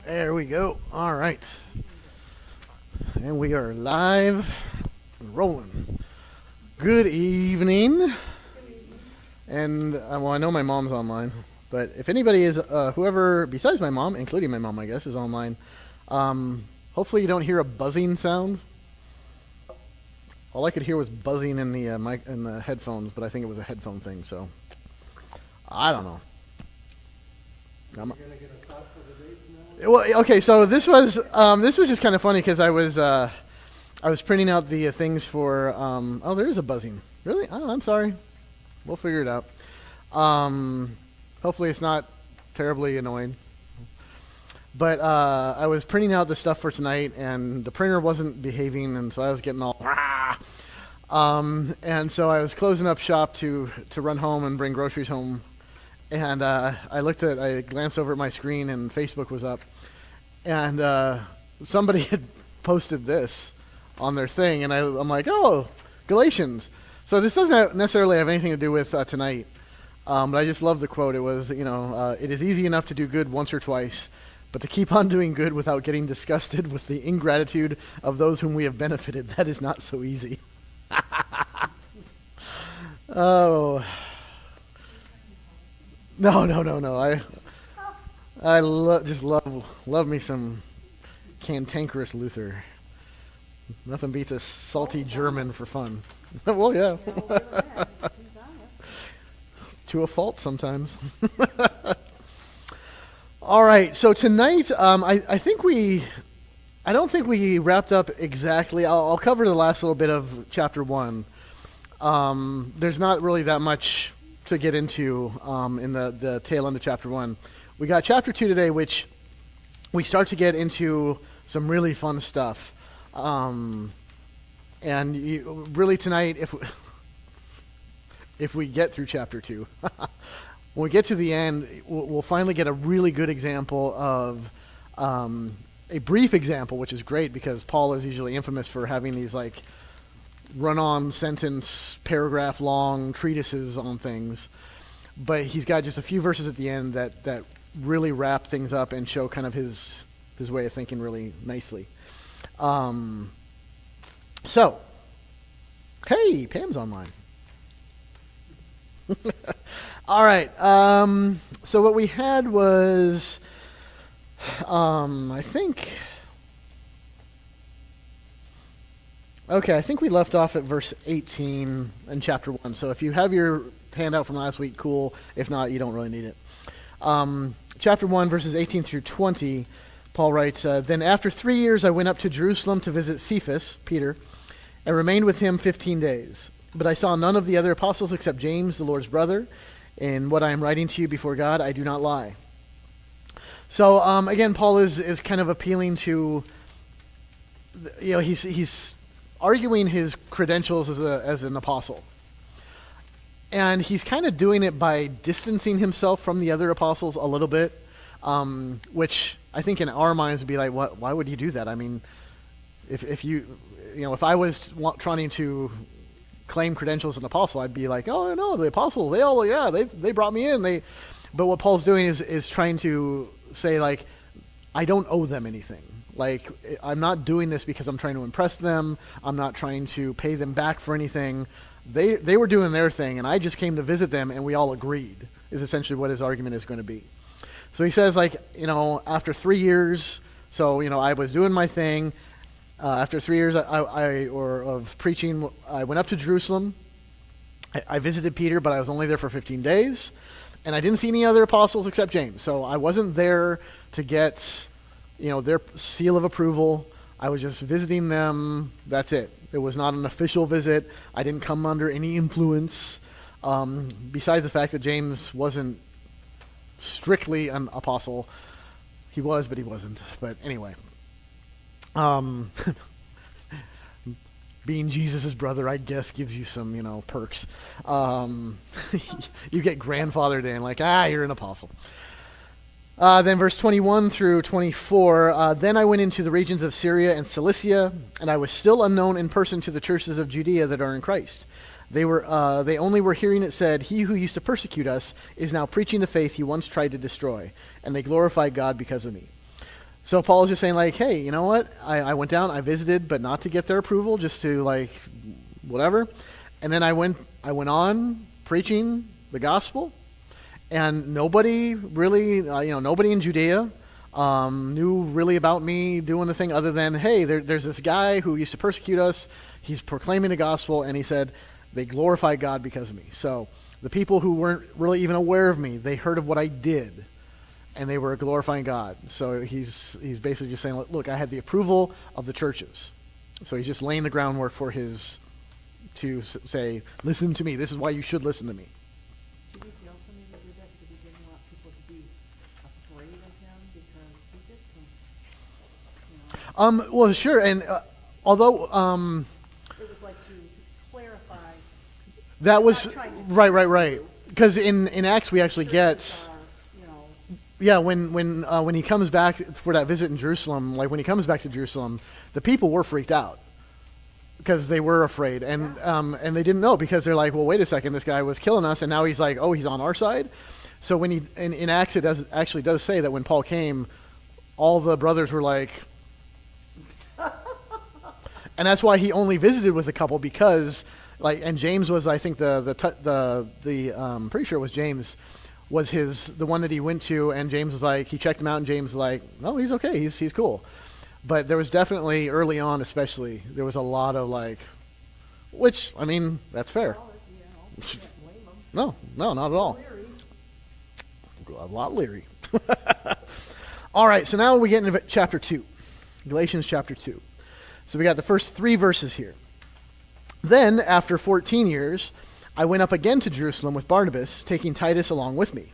There we go. All right. And we are live and rolling. Good evening. And, well, I know my mom's online, but if anybody is, whoever besides my mom, including my mom, I guess, is online, hopefully you don't hear a buzzing sound. All I could hear was buzzing in the mic in the headphones, but I think it was a headphone thing, so I don't know. Well, okay, so this was just kind of funny because I was printing out the things for oh, there is a buzzing. Really? Oh, I'm sorry. We'll figure it out. Hopefully it's not terribly annoying. But I was printing out the stuff for tonight, and the printer wasn't behaving, and so I was getting all and so I was closing up shop to run home and bring groceries home. And I glanced over at my screen, and Facebook was up, and somebody had posted this on their thing, and I'm like, oh, Galatians. So this doesn't necessarily have anything to do with tonight, but I just love the quote. It was, it is easy enough to do good once or twice, but to keep on doing good without getting disgusted with the ingratitude of those whom we have benefited, that is not so easy. Oh. No. I just love me some cantankerous Luther. Nothing beats a salty German for fun. Well, yeah. To a fault sometimes. All right, so tonight, I don't think we wrapped up exactly. I'll cover the last little bit of chapter 1. There's not really that much to get into in the tail end of chapter 1. We got chapter 2 today, which we start to get into some really fun stuff. And really tonight, if we get through chapter 2, when we get to the end, we'll finally get a really good example of a brief example, which is great because Paul is usually infamous for having these like run-on sentence, paragraph-long treatises on things, but he's got just a few verses at the end that really wrap things up and show kind of his way of thinking really nicely. So, hey, Pam's online. All right. So what we had was, I think we left off at verse 18 in chapter 1. So if you have your handout from last week, cool. If not, you don't really need it. Chapter 1, verses 18 through 20, Paul writes, Then after 3 years I went up to Jerusalem to visit Cephas, Peter, and remained with him 15 days. But I saw none of the other apostles except James, the Lord's brother. In what I am writing to you before God, I do not lie. So again, Paul is kind of appealing to, he's arguing his credentials as an apostle. And he's kind of doing it by distancing himself from the other apostles a little bit, which I think in our minds would be like, what? Why would you do that? I mean, if I was trying to claim credentials as an apostle, I'd be like, oh no, the apostles, they brought me in. But what Paul's doing is trying to say, like, I don't owe them anything. Like, I'm not doing this because I'm trying to impress them. I'm not trying to pay them back for anything. They were doing their thing, and I just came to visit them, and we all agreed, is essentially what his argument is going to be. So he says, like, after 3 years, so, I was doing my thing. After 3 years of preaching, I went up to Jerusalem. I visited Peter, but I was only there for 15 days. And I didn't see any other apostles except James. So I wasn't there to get, their seal of approval. I was just visiting them. That's it. It was not an official visit. I didn't come under any influence. Besides the fact that James wasn't strictly an apostle. He was, but he wasn't. But anyway. being Jesus' brother, I guess, gives you some, perks. You get grandfathered in, like, you're an apostle. Then verse 21 through 24, then I went into the regions of Syria and Cilicia, and I was still unknown in person to the churches of Judea that are in Christ. They only were hearing it said, he who used to persecute us is now preaching the faith he once tried to destroy, and they glorified God because of me. So Paul is just saying, like, hey, you know what? I went down, I visited, but not to get their approval, just to, like, whatever. And then I went on preaching the gospel. And nobody really, nobody in Judea knew really about me doing the thing other than, hey, there's this guy who used to persecute us. He's proclaiming the gospel, and he said they glorify God because of me. So the people who weren't really even aware of me, they heard of what I did, and they were glorifying God. So he's basically just saying, look, I had the approval of the churches. So he's just laying the groundwork for to say, listen to me. This is why you should listen to me. Well, sure, and although it was like to clarify. That was right. Because in Acts we actually get, when he comes back for that visit in Jerusalem, like when he comes back to Jerusalem, the people were freaked out because they were afraid, and they didn't know, because they're like, well, wait a second, this guy was killing us, and now he's like, oh, he's on our side. So when in Acts it does say that when Paul came, all the brothers were like. And that's why he only visited with a couple, because, and James was, I think pretty sure it was James, was the one that he went to, and James was like, he checked him out, and James was like, no, he's okay, he's cool. But there was definitely, early on especially, there was a lot of which, I mean, that's fair. No, not at all. A lot leery. All right, so now we get into chapter 2, Galatians chapter 2. So we got the first 3 verses here. Then, after 14 years, I went up again to Jerusalem with Barnabas, taking Titus along with me.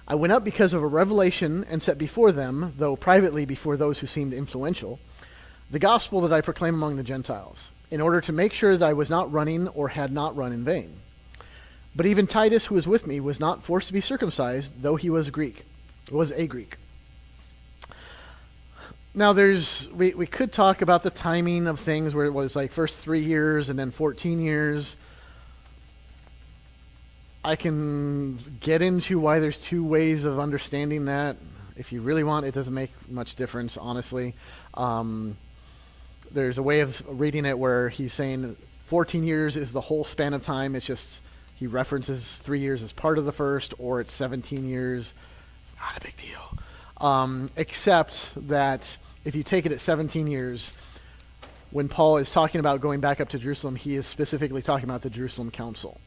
I went up because of a revelation and set before them, though privately before those who seemed influential, the gospel that I proclaim among the Gentiles, in order to make sure that I was not running or had not run in vain. But even Titus, who was with me, was not forced to be circumcised, though he was a Greek. Now, we could talk about the timing of things, where it was like first 3 years and then 14 years. I can get into why there's 2 ways of understanding that. If you really want, it doesn't make much difference, honestly. There's a way of reading it where he's saying 14 years is the whole span of time. It's just he references 3 years as part of the first, or it's 17 years. It's not a big deal. Except that if you take it at 17 years, when Paul is talking about going back up to Jerusalem, he is specifically talking about the Jerusalem Council,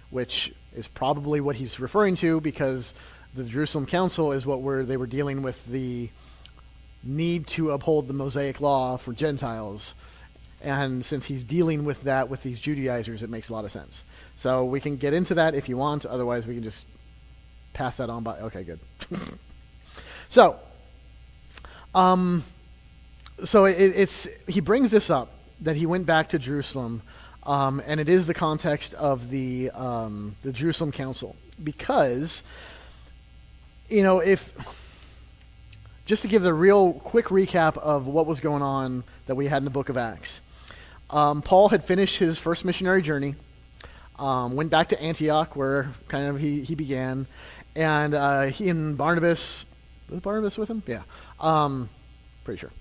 which is probably what he's referring to, because the Jerusalem Council is they were dealing with the need to uphold the Mosaic law for Gentiles. And since he's dealing with that with these Judaizers, it makes a lot of sense. So we can get into that if you want. Otherwise, we can just pass that on by. Okay, good. So he brings this up, that he went back to Jerusalem, and it is the context of the Jerusalem Council, because, if just to give the real quick recap of what was going on that we had in the book of Acts, Paul had finished his first missionary journey, went back to Antioch, where kind of he began, and he and Barnabas. Was Barnabas with him? Yeah. Pretty sure.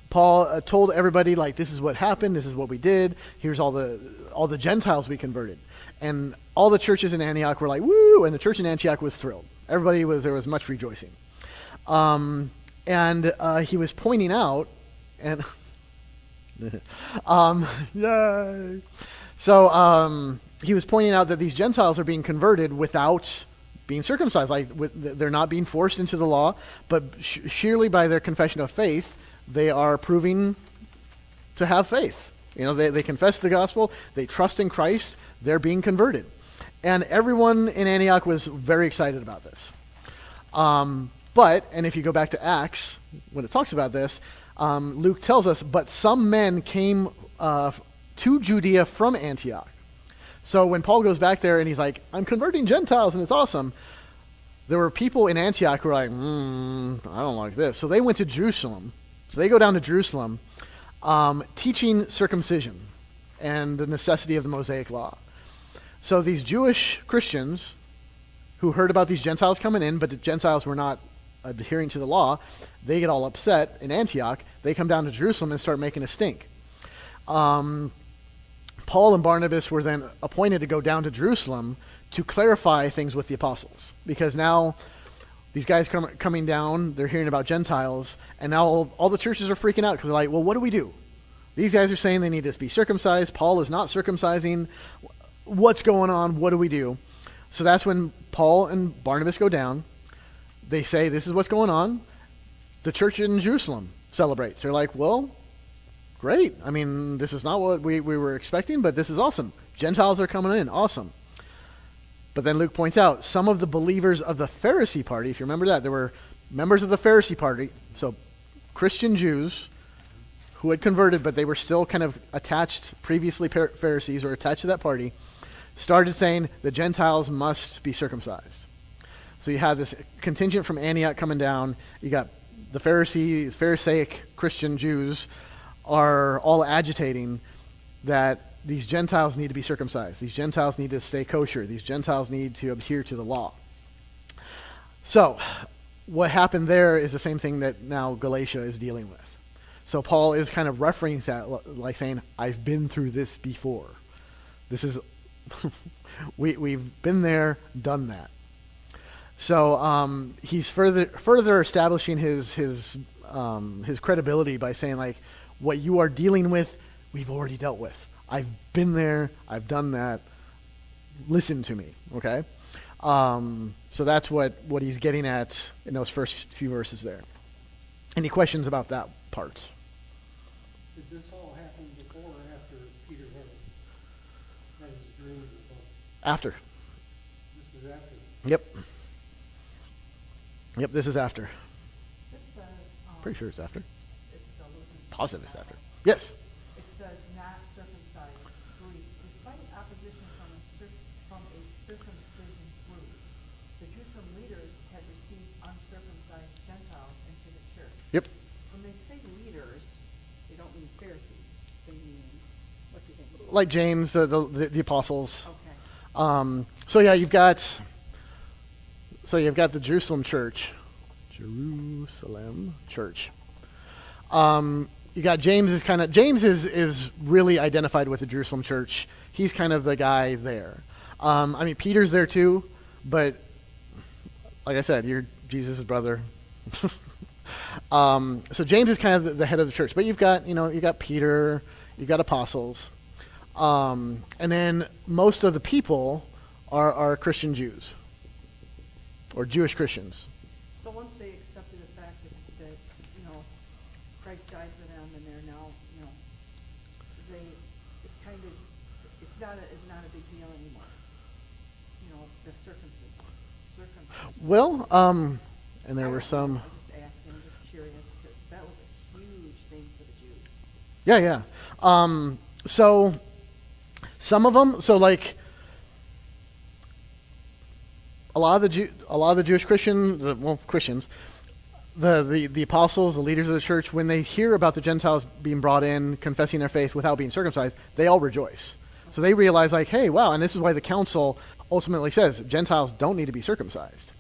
Paul told everybody, this is what happened, this is what we did, here's all the Gentiles we converted. And all the churches in Antioch were like, woo, and the church in Antioch was thrilled. There was much rejoicing. And he was pointing out, and yay! So he was pointing out that these Gentiles are being converted without being circumcised, they're not being forced into the law, but sheerly by their confession of faith, they are proving to have faith. They confess the gospel, they trust in Christ, they're being converted. And everyone in Antioch was very excited about this. But if you go back to Acts, when it talks about this, Luke tells us, but some men came to Judea from Antioch. So when Paul goes back there and he's like, I'm converting Gentiles and it's awesome, there were people in Antioch who were like, I don't like this. So they went to Jerusalem. So they go down to Jerusalem, teaching circumcision and the necessity of the Mosaic law. So these Jewish Christians who heard about these Gentiles coming in, but the Gentiles were not adhering to the law, they get all upset in Antioch. They come down to Jerusalem and start making a stink. Paul and Barnabas were then appointed to go down to Jerusalem to clarify things with the apostles, because now these guys coming down, they're hearing about Gentiles, and now all the churches are freaking out because they're like, well, what do we do? These guys are saying they need to be circumcised. Paul is not circumcising. What's going on? What do we do? So that's when Paul and Barnabas go down. They say, this is what's going on. The church in Jerusalem celebrates. They're like, well, great. I mean, this is not what we were expecting, but this is awesome. Gentiles are coming in. Awesome. But then Luke points out, some of the believers of the Pharisee party, if you remember that, there were members of the Pharisee party, so Christian Jews who had converted, but they were still kind of attached, previously Pharisees or attached to that party, started saying the Gentiles must be circumcised. So you have this contingent from Antioch coming down. You got the Pharisaic Christian Jews are all agitating that these Gentiles need to be circumcised. These Gentiles need to stay kosher. These Gentiles need to adhere to the law. So what happened there is the same thing that now Galatia is dealing with. So Paul is kind of referencing that, like saying, I've been through this before. This is, we've been there, done that. So he's further establishing his credibility by saying, like, what you are dealing with, we've already dealt with. I've been there, I've done that. Listen to me, okay? So that's what he's getting at in those first few verses there. Any questions about that part? Did this all happen before or after Peter had his dream in the book? After. This is after. Yep, this is after. This says, Pretty sure it's after. it's the Lutheran. Positive it's after. Yes. It says not circumcised Greek, despite opposition from a circumcision group. The Jerusalem leaders had received uncircumcised Gentiles into the church. Yep. When they say leaders, they don't mean Pharisees. They mean, what do they mean? Like James, the apostles. Okay. So yeah, you've got the Jerusalem church. You got James is really identified with the Jerusalem church. He's kind of the guy there. I mean, Peter's there too, but like I said, you're Jesus' brother. So James is kind of the head of the church, but you've got Peter, you've got apostles, and then most of the people are Christian Jews or Jewish Christians. So once they accepted the fact that Christ died for them, and they're now, it's not a big deal anymore. The circumcision. Well, and there were some. I'm just asking. I'm just curious because that was a huge thing for the Jews. Yeah. So some of them. So like a lot of the Jewish Christians, the apostles, the leaders of the church, when they hear about the Gentiles being brought in, confessing their faith without being circumcised, they all rejoice. So they realize, like, hey, wow, and this is why the council ultimately says Gentiles don't need to be circumcised.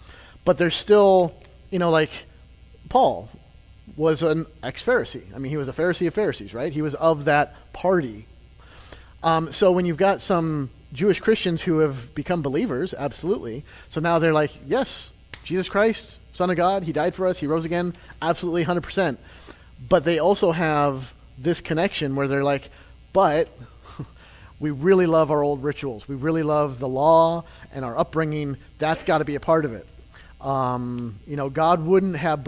But there's still, like Paul was an ex-Pharisee. I mean, he was a Pharisee of Pharisees, right? He was of that party. So when you've got some Jewish Christians who have become believers, absolutely. So now they're like, yes, Jesus Christ, Son of God, he died for us, he rose again, absolutely 100%. But they also have this connection where they're like, but we really love our old rituals. We really love the law and our upbringing. That's got to be a part of it. God wouldn't have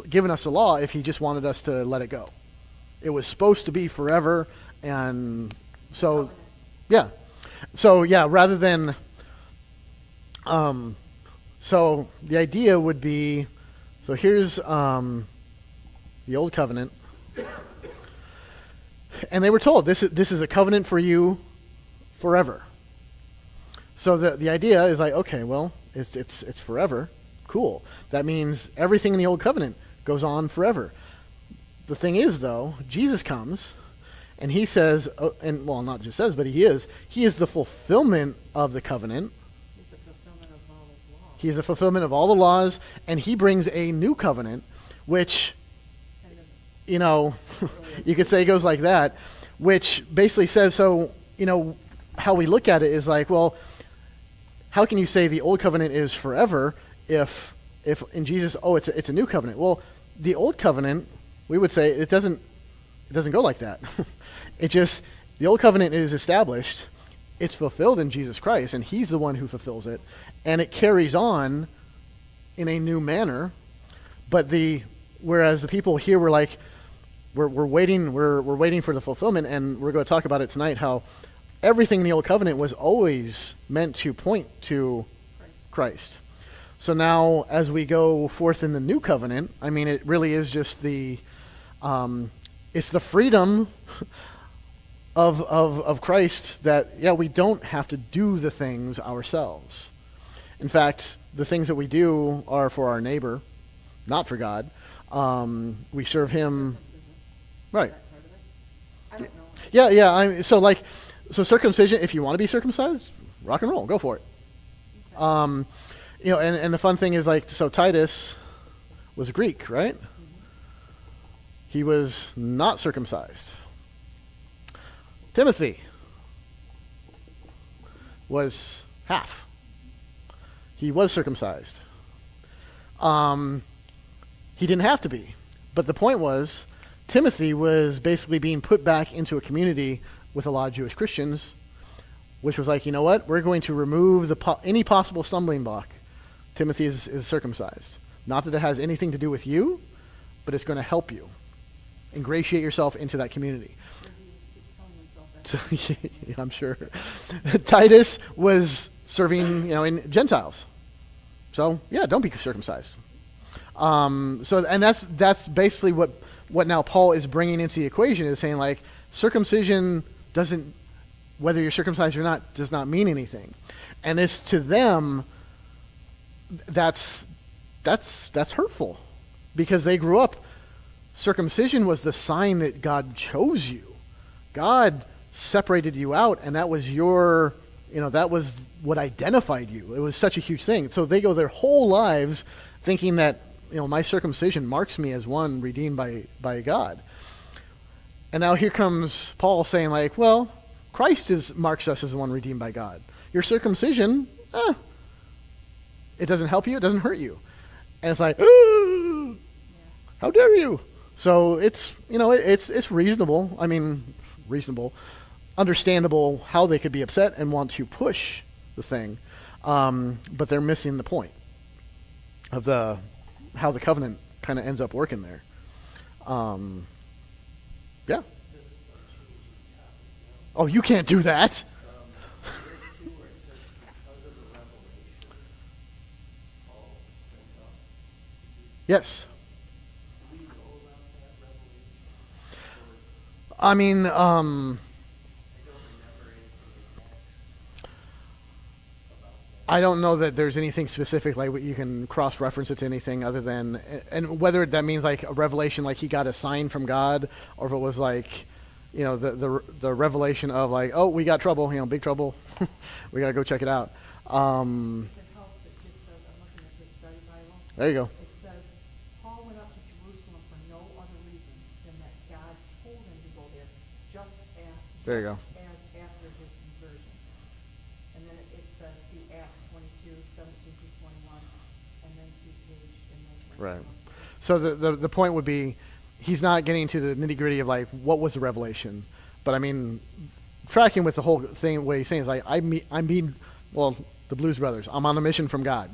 given us the law if he just wanted us to let it go. It was supposed to be forever. And so, yeah. So, yeah, rather than, so the idea would be, so here's the Old Covenant. And they were told, this is a covenant for you forever. So the idea is like, okay, well, it's forever. Cool. That means everything in the old covenant goes on forever. The thing is, though, Jesus comes and he says, and well, not just says, but he is the fulfillment of the covenant. He's the fulfillment of all his law. He is the fulfillment of all the laws, and he brings a new covenant, which, Kind of you know, you could say goes like that, which basically says, so, you know, how we look at it is like, well, how can you say the old covenant is forever if in Jesus, it's a new covenant? Well, the old covenant, we would say it doesn't go like that. It just, the old covenant is established, it's fulfilled in Jesus Christ, and he's the one who fulfills it, and it carries on in a new manner. But whereas the people here were like, we're waiting for the fulfillment, and we're going to talk about it tonight, how everything in the old covenant was always meant to point to Christ. So now, as we go forth in the new covenant, I mean, it really is just it's the freedom of Christ that, yeah, we don't have to do the things ourselves. In fact, the things that we do are for our neighbor, not for God. We serve him, circumcision. right? Is that part of it? I don't know. Yeah. So circumcision, if you want to be circumcised, rock and roll, go for it. Okay. You know, and the fun thing is, like, so Titus was Greek, right? He was not circumcised. Timothy was half. He was circumcised. He didn't have to be. But the point was, Timothy was basically being put back into a community with a lot of Jewish Christians, which was like, you know what? We're going to remove any possible stumbling block. Timothy is circumcised. Not that it has anything to do with you, but it's going to help you ingratiate yourself into that community. Sure, he used to keep telling himself that. So, yeah, I'm sure. Titus was serving, in Gentiles. So, yeah, don't be circumcised. And that's basically what now Paul is bringing into the equation, is saying, like, circumcision doesn't, whether you're circumcised or not, does not mean anything. And it's to them, that's hurtful, because they grew up, circumcision was the sign that God chose you. God separated you out, and that was that was what identified you. It was such a huge thing. So they go their whole lives thinking that, my circumcision marks me as one redeemed by God. And now here comes Paul saying, like, well, Christ marks us as one redeemed by God. Your circumcision, it doesn't help you, it doesn't hurt you. And it's like, how dare you? So it's, it's reasonable. I mean, reasonable, understandable how they could be upset and want to push the thing. But they're missing the point of how the covenant kind of ends up working there. Yeah. Oh, you can't do that. Yes. I mean, I don't know that there's anything specific, like, you can cross-reference it to anything other than, and whether that means like a revelation, like he got a sign from God, or if it was like, the revelation of, like, oh, we got trouble, big trouble, we got to go check it out. It helps, it just says, I'm looking at his study Bible. There you go. It says, Paul went up to Jerusalem for no other reason than that God told him to go there, There you go. as after his conversion. And then it says, see Acts 22, 17-21, and then see page in this one. Right. So the point would be, he's not getting to the nitty gritty of, like, what was the revelation, but I mean, tracking with the whole thing. What he's saying is, like, the Blues Brothers. I'm on a mission from God.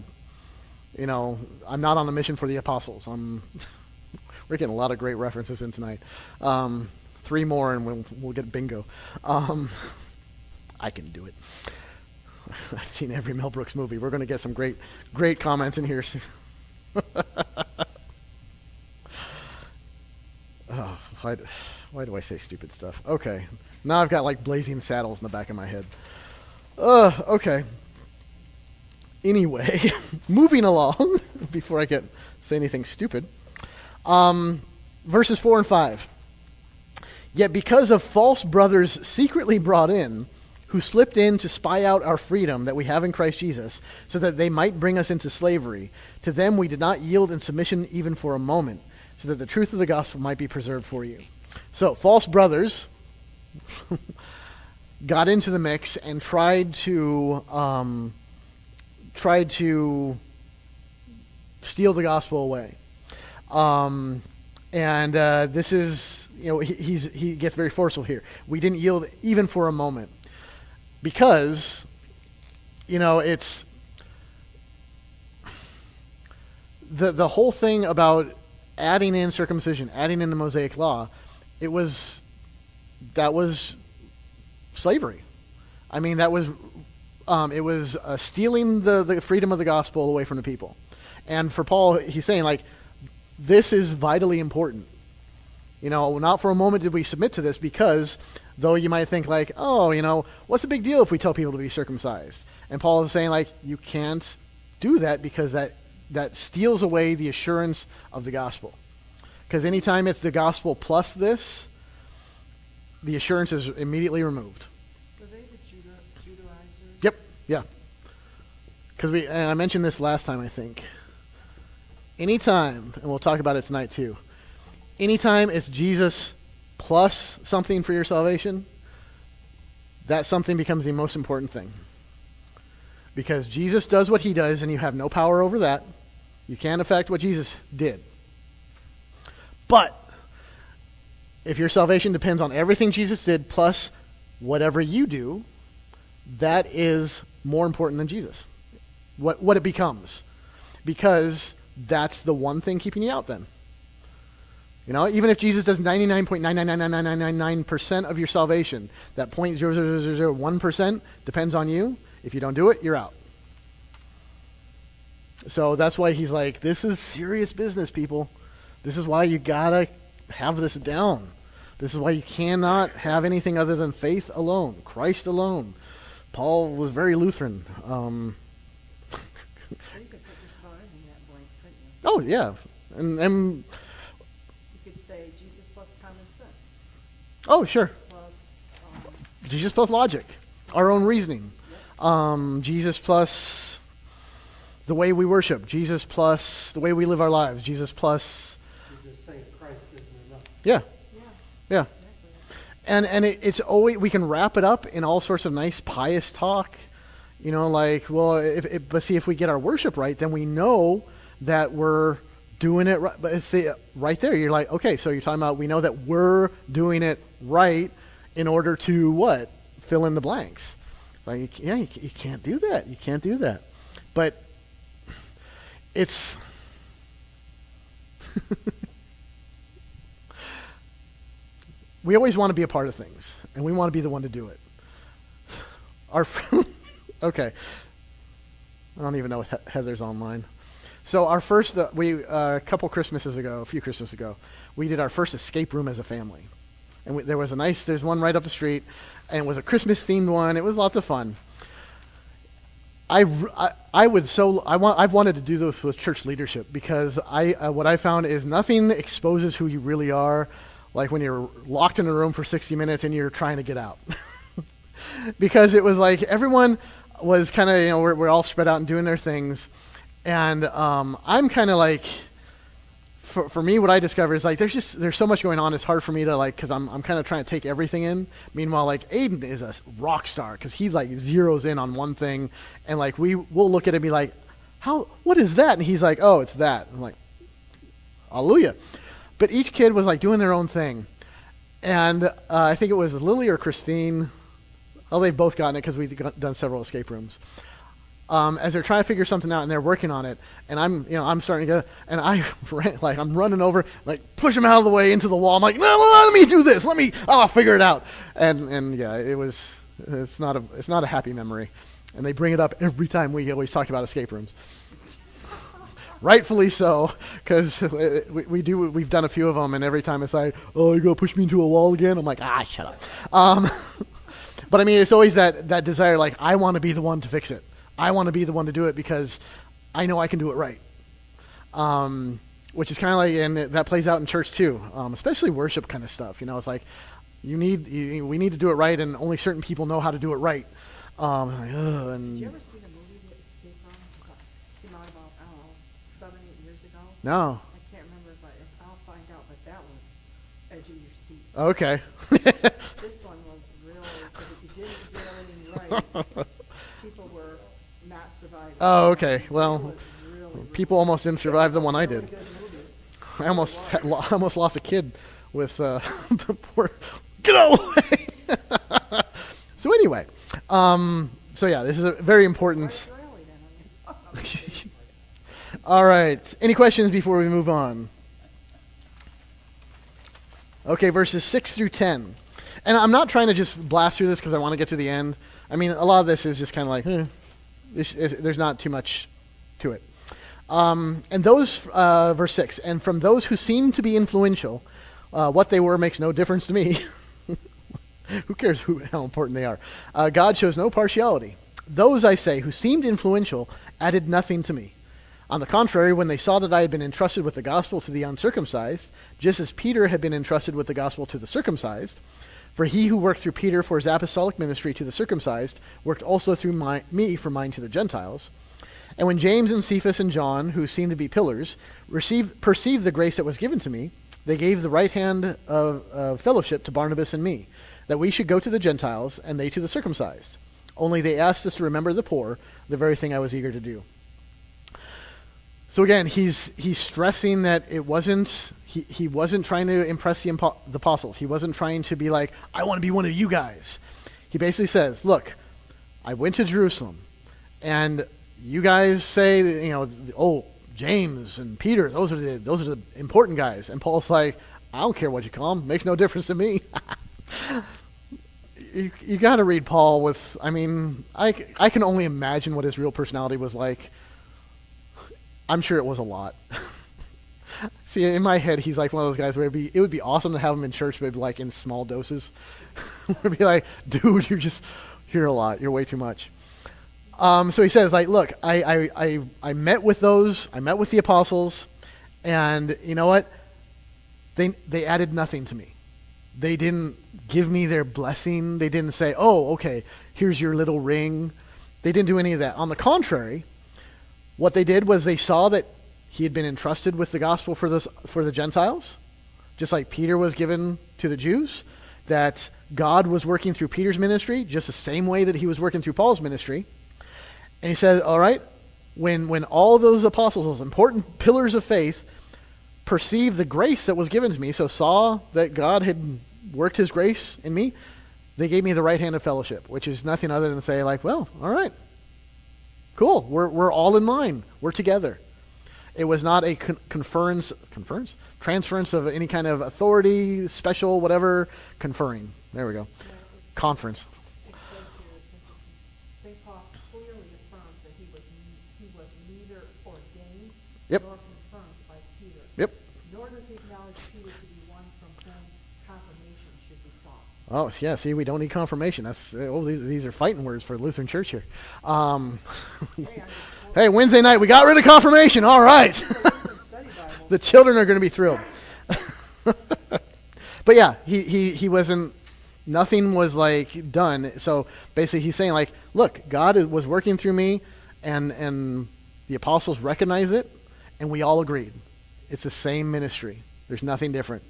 I'm not on a mission for the apostles. We're getting a lot of great references in tonight. 3 more and we'll get bingo. I can do it. I've seen every Mel Brooks movie. We're going to get some great comments in here soon. Oh. Why do I say stupid stuff? Okay. Now I've got like blazing saddles in the back of my head. Okay. Anyway, moving along before I say anything stupid. Verses 4 and 5. Yet because of false brothers secretly brought in, who slipped in to spy out our freedom that we have in Christ Jesus, so that they might bring us into slavery, to them we did not yield in submission even for a moment, so that the truth of the gospel might be preserved for you. So, false brothers got into the mix and tried to steal the gospel away. This is, he gets very forceful here. We didn't yield even for a moment. Because, it's the whole thing about adding in circumcision, adding in the Mosaic law, that was slavery. I mean, it was stealing the freedom of the gospel away from the people. And for Paul, he's saying, like, this is vitally important. Not for a moment did we submit to this, because though you might think like, oh, what's the big deal if we tell people to be circumcised? And Paul is saying, like, you can't do that, because that steals away the assurance of the gospel. Because anytime it's the gospel plus this, the assurance is immediately removed. Were they the Judaizers? Yep, yeah. Because I mentioned this last time, I think. Anytime, and we'll talk about it tonight too, anytime it's Jesus plus something for your salvation, that something becomes the most important thing. Because Jesus does what he does, and you have no power over that. You can't affect what Jesus did. But if your salvation depends on everything Jesus did plus whatever you do, that is more important than Jesus. What it becomes. Because that's the one thing keeping you out then. Even if Jesus does 99.9999999% of your salvation, that 0.00001% depends on you. If you don't do it, you're out. So that's why he's like, this is serious business, people. This is why you gotta have this down. This is why you cannot have anything other than faith alone, Christ alone. Paul was very Lutheran. Well, you could put just about anything in that blank, couldn't you? Oh, yeah. And You could say Jesus plus common sense. oh, sure. Plus, Jesus plus logic, our own reasoning. yep. Jesus plus the way we worship. Jesus plus the way we live our lives. Jesus plus, You're just saying Christ isn't enough. yeah, Yeah, yeah. exactly. And it's always, we can wrap it up in all sorts of nice pious talk. Like, well, but see, if we get our worship right, then we know that we're doing it right. But it's right there. You're like, okay, so you're talking about, we know that we're doing it right in order to what? Fill in the blanks. Like, yeah, you can't do that. You can't do that. But it's we always want to be a part of things, and we want to be the one to do it. Okay. I don't even know if Heather's online. So our first, a few Christmases ago, we did our first escape room as a family. And there's one right up the street, and it was a Christmas themed one. It was lots of fun. I've wanted to do this with church leadership, because what I found is nothing exposes who you really are, like when you're locked in a room for 60 minutes and you're trying to get out. Because it was like everyone was kind of, we're all spread out and doing their things. And I'm kind of like, for me, what I discover is like there's so much going on. It's hard for me to because I'm kind of trying to take everything in. Meanwhile, like Aiden is a rock star, because he like zeroes in on one thing, and like we'll look at it and be like, what is that? And he's like, oh, it's that. I'm like, hallelujah. But each kid was like doing their own thing, and I think it was Lily or Christine. Oh, they've both gotten it because we've done several escape rooms. As they're trying to figure something out and they're working on it, and I'm starting to get, and I'm running over, like push them out of the way into the wall. I'm like, no, let me do this. I'll figure it out. And yeah, it's not a happy memory. And they bring it up every time we always talk about escape rooms. rightfully so, because we've done a few of them, and every time it's like, oh, you're going to push me into a wall again? I'm like, shut up. But I mean, it's always that desire, like, I want to be the one to fix it. I want to be the one to do it because I know I can do it right. Which is kind of like, and that plays out in church too, especially worship kind of stuff. It's like, we need to do it right, and only certain people know how to do it right. Did you ever see the movie The Escape Room? It came out about, 7, 8 years ago. No. I can't remember, but I'll find out. But that was edge of your seat. Okay. This one was really, because if you didn't get everything right, people were not surviving. Oh, okay. It Well, was really people almost didn't survive the one I did. good movie. I almost lost a kid with the poor. Get out of the way. So anyway, so yeah, this is a very important. Right, really, then. All right. Any questions before we move on? Okay, verses 6 through 10. And I'm not trying to just blast through this because I want to get to the end. I mean, a lot of this is just kind of like, there's not too much to it. And those, verse 6, and from those who seem to be influential, what they were makes no difference to me. Who cares how important they are? God shows no partiality. Those, I say, who seemed influential added nothing to me. On the contrary, when they saw that I had been entrusted with the gospel to the uncircumcised, just as Peter had been entrusted with the gospel to the circumcised, for he who worked through Peter for his apostolic ministry to the circumcised worked also through me for mine to the Gentiles. And when James and Cephas and John, who seemed to be pillars, perceived the grace that was given to me, they gave the right hand of fellowship to Barnabas and me, that we should go to the Gentiles, and they to the circumcised. Only they asked us to remember the poor, the very thing I was eager to do. So again, he's stressing that it wasn't, he wasn't trying to impress the apostles. He wasn't trying to be like, I want to be one of you guys. He basically says, look, I went to Jerusalem, and you guys say, oh, James and Peter, those are the important guys. And Paul's like, I don't care what you call them. Makes no difference to me. You got to read Paul with, I can only imagine what his real personality was like. I'm sure it was a lot. See, in my head, he's like one of those guys where it would be awesome to have him in church, but it'd be like in small doses. It'd be like, dude, you're a lot. You're way too much. So he says, like, look, I met with those. I met with the apostles, and you know what? They added nothing to me. They didn't give me their blessing. They didn't say, oh, okay, here's your little ring. They didn't do any of that. On the contrary, what they did was they saw that he had been entrusted with the gospel for the Gentiles, just like Peter was given to the Jews, that God was working through Peter's ministry just the same way that he was working through Paul's ministry. And he said, all right, when all those apostles, those important pillars of faith, perceived the grace that was given to me, so saw that God had worked his grace in me, they gave me the right hand of fellowship, which is nothing other than say, like, well, all right, cool, we're all in line, we're together. It was not a transference of any kind of authority, special, whatever, conferring. There we go. Yeah, Conference. It says here, it's interesting. St. Paul clearly affirms that he was neither ordained Yep. nor confirmed by Peter. Yep. Nor does he acknowledge Peter to be one from whom confirmation should be sought. Oh, yeah, see, we don't need confirmation. These are fighting words for Lutheran Church here. Hey, Wednesday night, we got rid of confirmation. All right. The children are going to be thrilled. But yeah, he wasn't, nothing was like done. So basically he's saying like, look, God was working through me, and the apostles recognized it, and we all agreed. It's the same ministry. There's nothing different.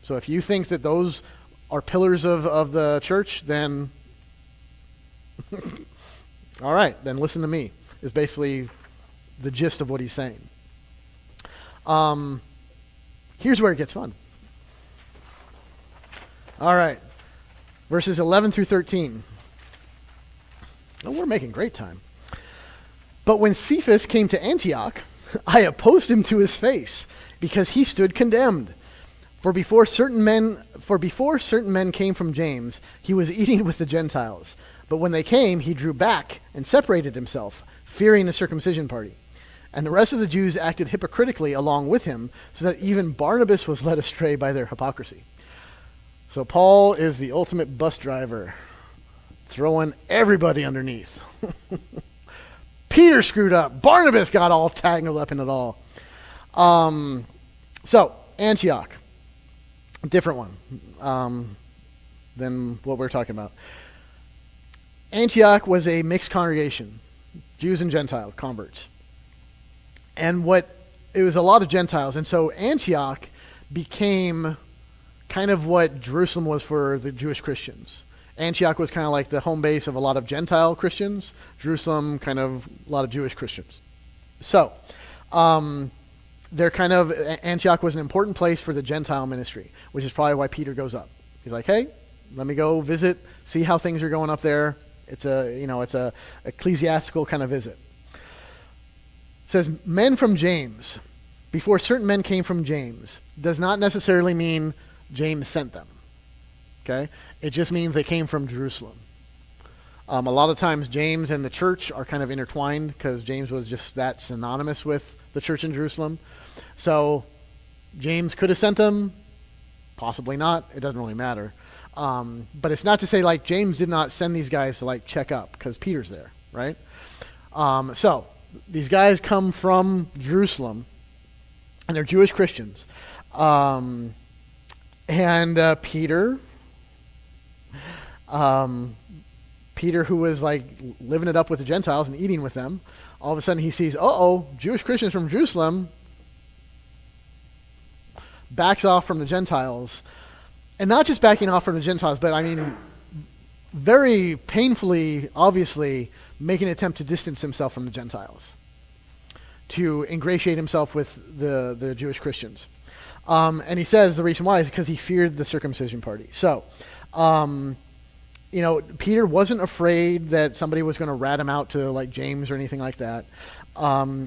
So if you think that those are pillars of the church, then all right, then listen to me, is basically the gist of what he's saying. Here's where it gets fun. All right, verses 11 through 13. Oh, we're making great time. But when Cephas came to Antioch, I opposed him to his face, because he stood condemned. For before certain men came from James, he was eating with the Gentiles. But when they came, he drew back and separated himself, fearing the circumcision party. And the rest of the Jews acted hypocritically along with him, so that even Barnabas was led astray by their hypocrisy. So Paul is the ultimate bus driver, throwing everybody underneath. Peter screwed up. Barnabas got all tangled up in it all. So Antioch, different one than what we're talking about. Antioch was a mixed congregation, Jews and Gentile converts. And it was a lot of Gentiles. And so Antioch became kind of what Jerusalem was for the Jewish Christians. Antioch was kind of like the home base of a lot of Gentile Christians. Jerusalem, kind of a lot of Jewish Christians. So, Antioch was an important place for the Gentile ministry, which is probably why Peter goes up. He's like, hey, let me go visit, see how things are going up there. It's a ecclesiastical kind of visit. It says, men from James, before certain men came from James, does not necessarily mean James sent them. Okay? It just means they came from Jerusalem. A lot of times James and the church are kind of intertwined because James was just that synonymous with the church in Jerusalem. So James could have sent them, possibly not. It doesn't really matter. But it's not to say like James did not send these guys to like check up because Peter's there, right? So these guys come from Jerusalem and they're Jewish Christians. And Peter, who was like living it up with the Gentiles and eating with them, all of a sudden he sees, Jewish Christians from Jerusalem, backs off from the Gentiles. And not just backing off from the Gentiles, but I mean, very painfully, obviously, making an attempt to distance himself from the Gentiles, to ingratiate himself with the Jewish Christians. And he says the reason why is because he feared the circumcision party. So, Peter wasn't afraid that somebody was going to rat him out to like James or anything like that.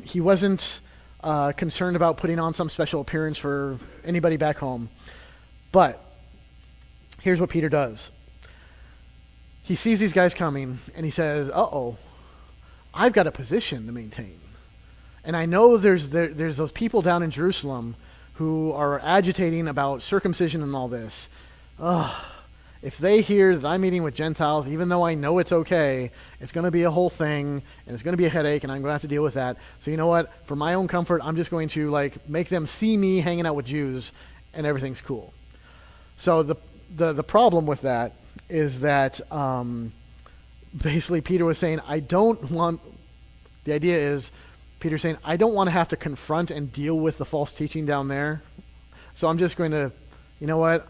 He wasn't concerned about putting on some special appearance for anybody back home. But here's what Peter does. He sees these guys coming and he says, I've got a position to maintain. And I know there's those people down in Jerusalem who are agitating about circumcision and all this. If they hear that I'm meeting with Gentiles, even though I know it's okay, it's going to be a whole thing, and it's going to be a headache, and I'm going to have to deal with that. So you know what? For my own comfort, I'm just going to like make them see me hanging out with Jews, and everything's cool. So the problem with that is that basically Peter was saying, the idea is, Peter's saying, I don't want to have to confront and deal with the false teaching down there. So I'm just going to, you know what?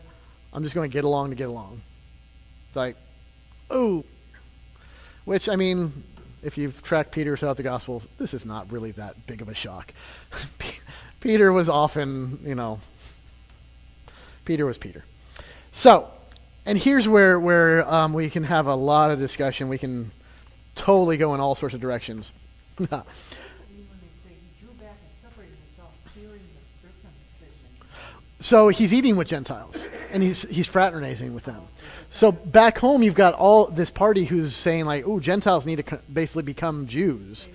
I'm just going to get along to get along. It's like, which, I mean, if you've tracked Peter throughout the Gospels, this is not really that big of a shock. Peter was often, Peter was Peter. So, and here's where we can have a lot of discussion. We can totally go in all sorts of directions. When they say he drew back and separated himself, fearing the circumcision. So he's eating with Gentiles, and he's fraternizing with them. So back home, you've got all this party who's saying like, Gentiles need to basically become Jews.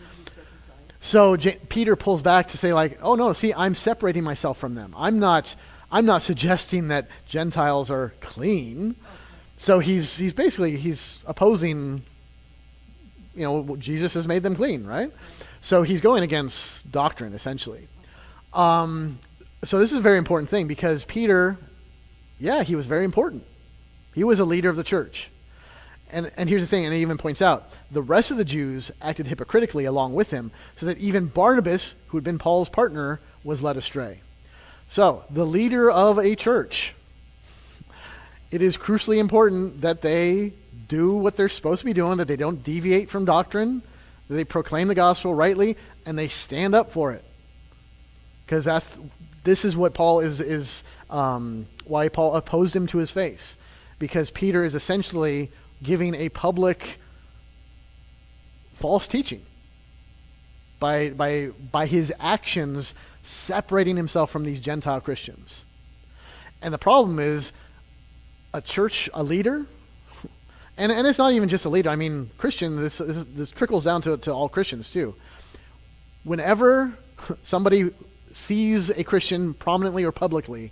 So Peter pulls back to say like, no, see, I'm separating myself from them. I'm not suggesting that Gentiles are clean. So he's basically opposing, Jesus has made them clean, right? So he's going against doctrine, essentially. So this is a very important thing because Peter, he was very important. He was a leader of the church. And here's the thing, and it even points out, the rest of the Jews acted hypocritically along with him, so that even Barnabas, who had been Paul's partner, was led astray. So, the leader of a church, it is crucially important that they do what they're supposed to be doing, that they don't deviate from doctrine, that they proclaim the gospel rightly, and they stand up for it. Because this is what Paul is why Paul opposed him to his face. Because Peter is essentially giving a public false teaching by his actions separating himself from these Gentile Christians. And the problem is a leader, and it's not even just a leader. I mean, Christian, this trickles down to all Christians too. whenever somebody sees a Christian prominently or publicly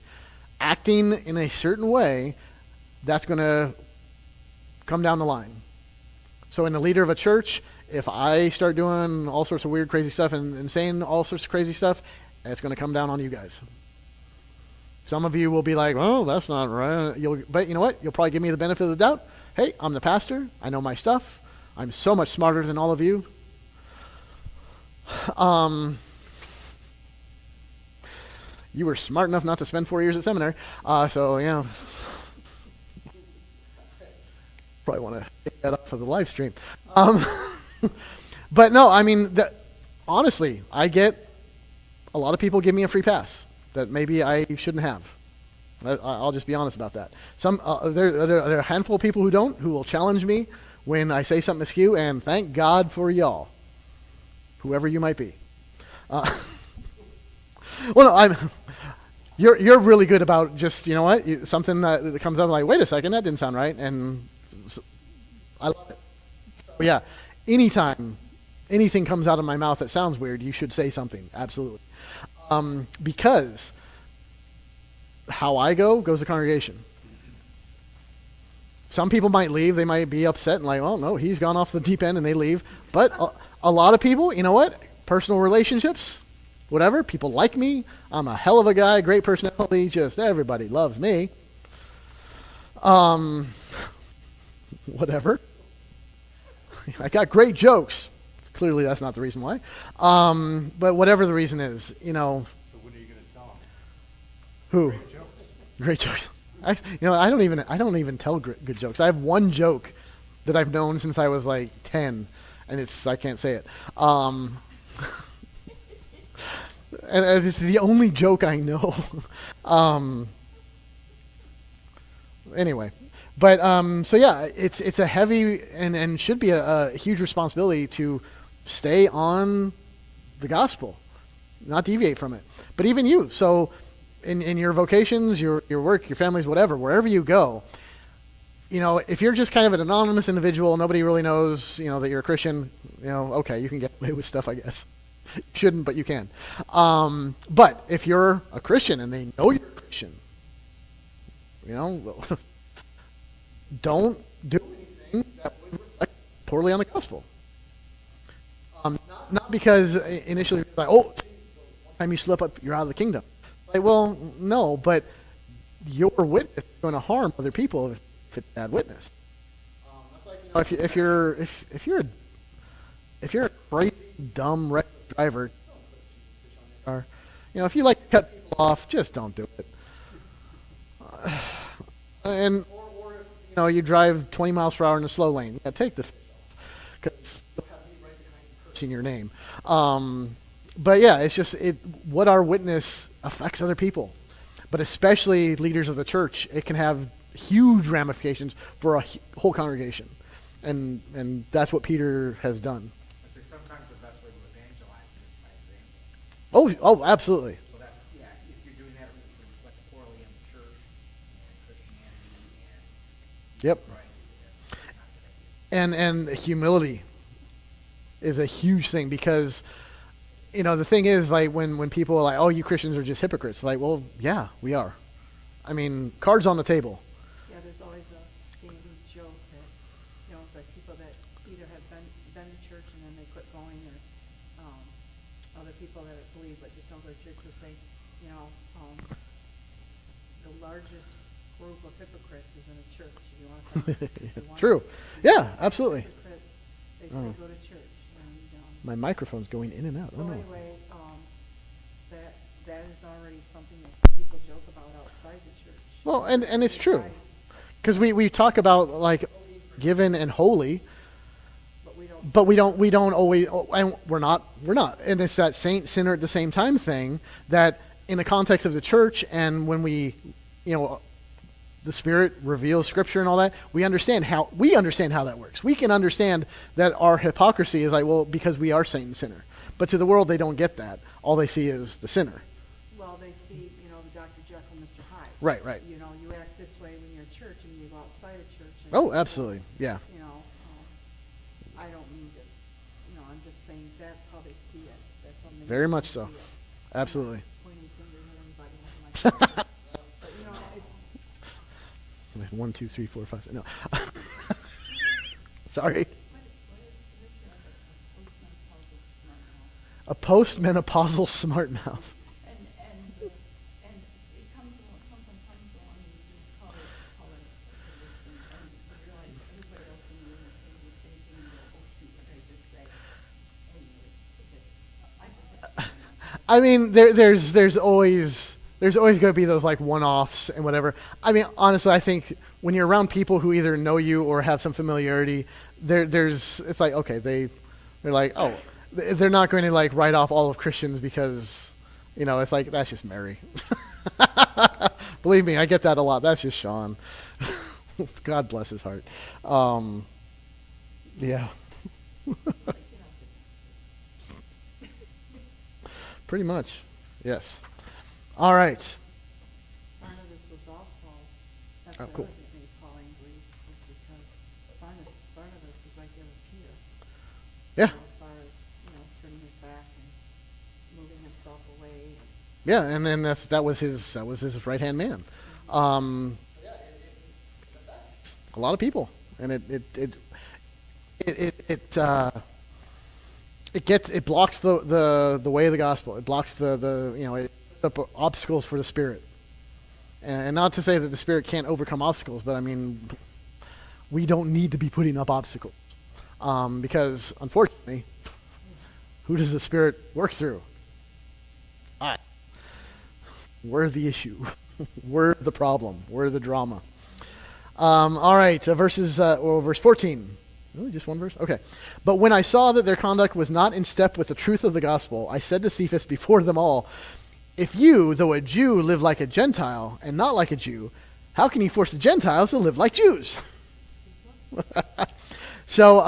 acting in a certain way, that's going to come down the line. So in the leader of a church, if I start doing all sorts of weird, crazy stuff and saying all sorts of crazy stuff, it's going to come down on you guys. Some of you will be like, "Oh, that's not right." But you know what? You'll probably give me the benefit of the doubt. Hey, I'm the pastor. I know my stuff. I'm so much smarter than all of you. You were smart enough not to spend 4 years at seminary. So, yeah. Probably want to take that off of the live stream. But no, I mean, honestly, I get a lot of people give me a free pass that maybe I shouldn't have. I'll just be honest about that. There are a handful of people who will challenge me when I say something askew, and thank God for y'all, whoever you might be. Well, no, you're really good about just, you know what, something that comes up like, wait a second, that didn't sound right, and I love it. But yeah, anytime anything comes out of my mouth that sounds weird, you should say something, absolutely. Because how I goes the congregation. Some people might leave, they might be upset and like, oh no, he's gone off the deep end, and they leave. But a lot of people, you know what, personal relationships, whatever, people like me, I'm a hell of a guy, great personality, just everybody loves me. Whatever. I got great jokes. Clearly that's not the reason why. But whatever the reason is, you know. So when are you going to tell them? Who? Great jokes. Great jokes. I don't even tell good jokes. I have one joke that I've known since I was like 10, and I can't say it. And this is the only joke I know. Anyway, but so yeah, it's a heavy and should be a huge responsibility to stay on the gospel, not deviate from it. But even you, so in your vocations, your work, your families, whatever, wherever you go, you know, if you're just kind of an anonymous individual, nobody really knows, you know, that you're a Christian, you know, okay, you can get away with stuff, I guess. Shouldn't, but you can. But if you're a Christian and they know you're a Christian, you know, don't do anything that would reflect poorly on the gospel. Not because initially you're like, oh, one time you slip up, you're out of the kingdom. Like, well, no, but your witness is going to harm other people if it's bad witness. That's like, you know, if you're a crazy, dumb, reckless driver, you know, if you like to cut people off, just don't do it. Or if, you know, you drive 20 miles per hour in a slow lane, yeah, take the fish off, because they'll have me right behind you cursing your name. But yeah, it's just what our witness affects other people, but especially leaders of the church. It can have huge ramifications for a whole congregation, and that's what Peter has done. I say sometimes the best way to evangelize is by example. Oh, absolutely. So that's, yeah, if you're doing that, it's going to reflect poorly on the church and Christianity and Yep. Christ. And not a good idea. And humility is a huge thing, because, you know, the thing is, like, when people are like, oh, you Christians are just hypocrites, like, well, yeah, we are. I mean, cards on the table. Yeah, there's always a standing joke that, you know, the people that either have been to church and then they quit going, or other people that believe but just don't go to church will say, you know, the largest group of hypocrites is in a church. You want to True. Yeah, absolutely. Hypocrites, they say go to church. And, My microphone's going in and out. so Oh, no. anyway, that is already something that people joke about outside the church. Well, and it's true. Guys, Because we talk about, like, given and holy, but we don't. but we don't always, and we're not, and it's that saint sinner at the same time thing, that in the context of the church, and when we, you know, the Spirit reveals Scripture and all that, we understand how that works. We can understand that our hypocrisy is like, well, because we are saint and sinner, but to the world they don't get that. All they see is the sinner. Well, they see, you know, the Dr. Jekyll, Mr. Hyde. Right. You know, you act this way when you're in church, and you go outside of church. And, Oh, absolutely, yeah. You know, I don't mean to, you know, I'm just saying that's how they see it. That's how many Very of much them so. see it. Absolutely. Pointing fingers at anybody, nothing like that. But, it's, 1, 2, 3, 4, 5, 6. No. Sorry. A postmenopausal smart mouth. And it comes along, something comes along, and you just call it and you realize everybody else in the room is saying the same thing, and you go, oh shoot, what did I just say? Anyway, I just have to. I mean, there's always going to be those like one-offs and whatever. I mean, honestly, I think when you're around people who either know you or have some familiarity, it's like, okay, they're like, oh, they're not going to like write off all of Christians because, it's like, that's just Mary. Believe me, I get that a lot. That's just Sean. God bless his heart. Yeah. Pretty much, yes. All right. Barnabas was also, that's Oh, the cool. other thing made Paul angry, was because Barnabas was right there with Peter. Yeah. As far as, turning his back and moving himself away. Yeah, and then that was his right hand man. A lot of people, and it blocks the way of the gospel. It blocks it puts up obstacles for the Spirit. And not to say that the Spirit can't overcome obstacles, but I mean, we don't need to be putting up obstacles, because unfortunately, who does the Spirit work through? Us. We're the issue. We're the problem. We're the drama. All right, verse 14. Really, just one verse? Okay. But when I saw that their conduct was not in step with the truth of the gospel, I said to Cephas before them all, if you, though a Jew, live like a Gentile and not like a Jew, how can you force the Gentiles to live like Jews? So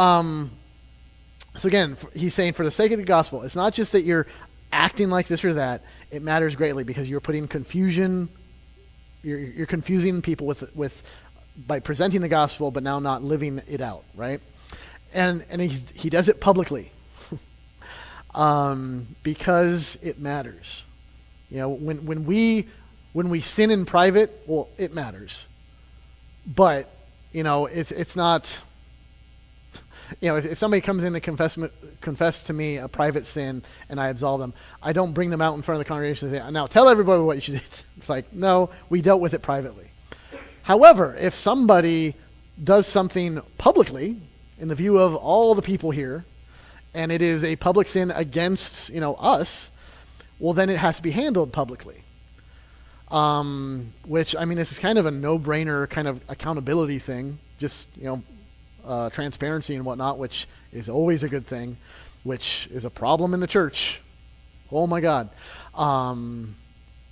again, he's saying for the sake of the gospel, it's not just that you're acting like this or that. It matters greatly because you're putting confusion. You're confusing people with by presenting the gospel, but now not living it out, right? And he does it publicly because it matters. When we sin in private, well, it matters, but it's not. If somebody comes in to confess to me a private sin and I absolve them, I don't bring them out in front of the congregation and say, now tell everybody what you should do. It's like, no, we dealt with it privately. However, if somebody does something publicly in the view of all the people here, and it is a public sin against, us, well, then it has to be handled publicly. Which, I mean, this is kind of a no-brainer kind of accountability thing, just, transparency and whatnot, which is always a good thing, which is a problem in the church. Oh my God.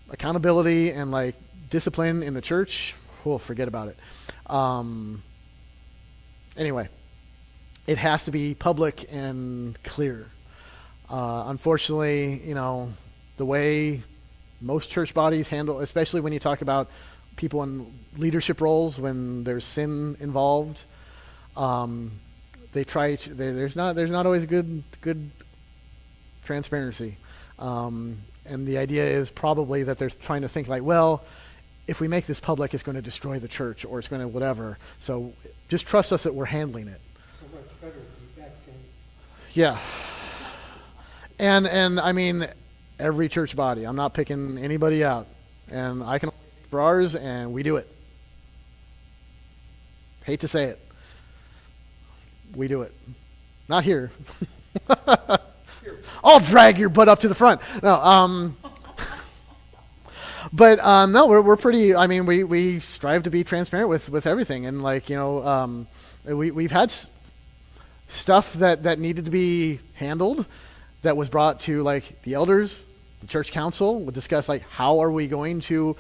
Accountability and like discipline in the church, forget about it. Anyway, it has to be public and clear. Unfortunately, the way most church bodies handle, especially when you talk about people in leadership roles, when there's sin involved, they try to. There's not always good transparency, and the idea is probably that they're trying to think like, well, if we make this public, it's going to destroy the church or it's going to whatever. So just trust us that we're handling it. So much better to be back in. Yeah, and I mean, every church body. I'm not picking anybody out, and I can speak for ours, and we do it. Hate to say it. We do it. Not here. I'll drag your butt up to the front. No, but no, we're pretty. I mean, we strive to be transparent with everything, and like we've had stuff that needed to be handled, that was brought to like the elders, the church council. We'll discuss like how are we going to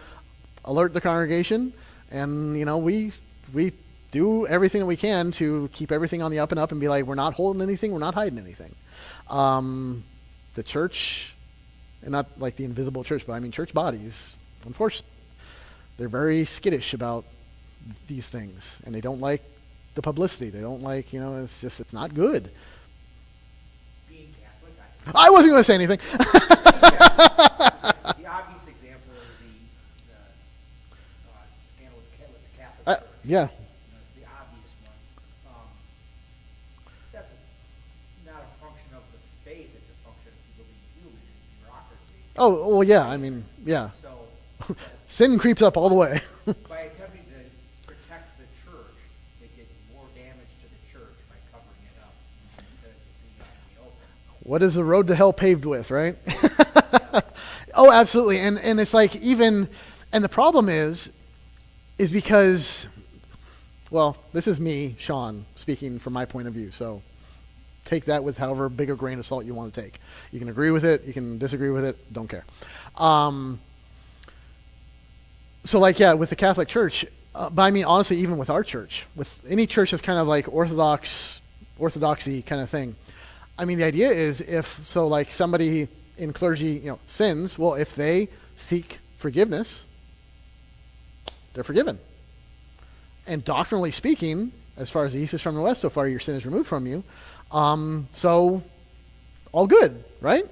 alert the congregation, and we do everything that we can to keep everything on the up and up and be like, we're not holding anything, we're not hiding anything. The church, and not like the invisible church, but I mean church bodies, unfortunately, they're very skittish about these things, and they don't like the publicity. They don't like, it's not good. I wasn't going to say anything. The obvious example is the scandal with the Catholic Church. Yeah. You know, it's the obvious one. That's not a function of the faith; it's a function of people being human and bureaucracy. Oh, well, yeah. I mean, yeah. So, Sin creeps up all the way. by attempting to protect the church, they did more damage to the church by covering it up instead of being out in the open. What is the road to hell paved with, right? Oh, absolutely. And it's like even, and the problem is because, well, this is me, Sean, speaking from my point of view. So take that with however big a grain of salt you want to take. You can agree with it. You can disagree with it. Don't care. So like, yeah, with the Catholic Church, but I mean, honestly, even with our church, with any church that's kind of like orthodoxy kind of thing. I mean, the idea is like somebody in clergy, sins, well, if they seek forgiveness, they're forgiven. And doctrinally speaking, as far as the east is from the west, so far your sin is removed from you. So all good, right?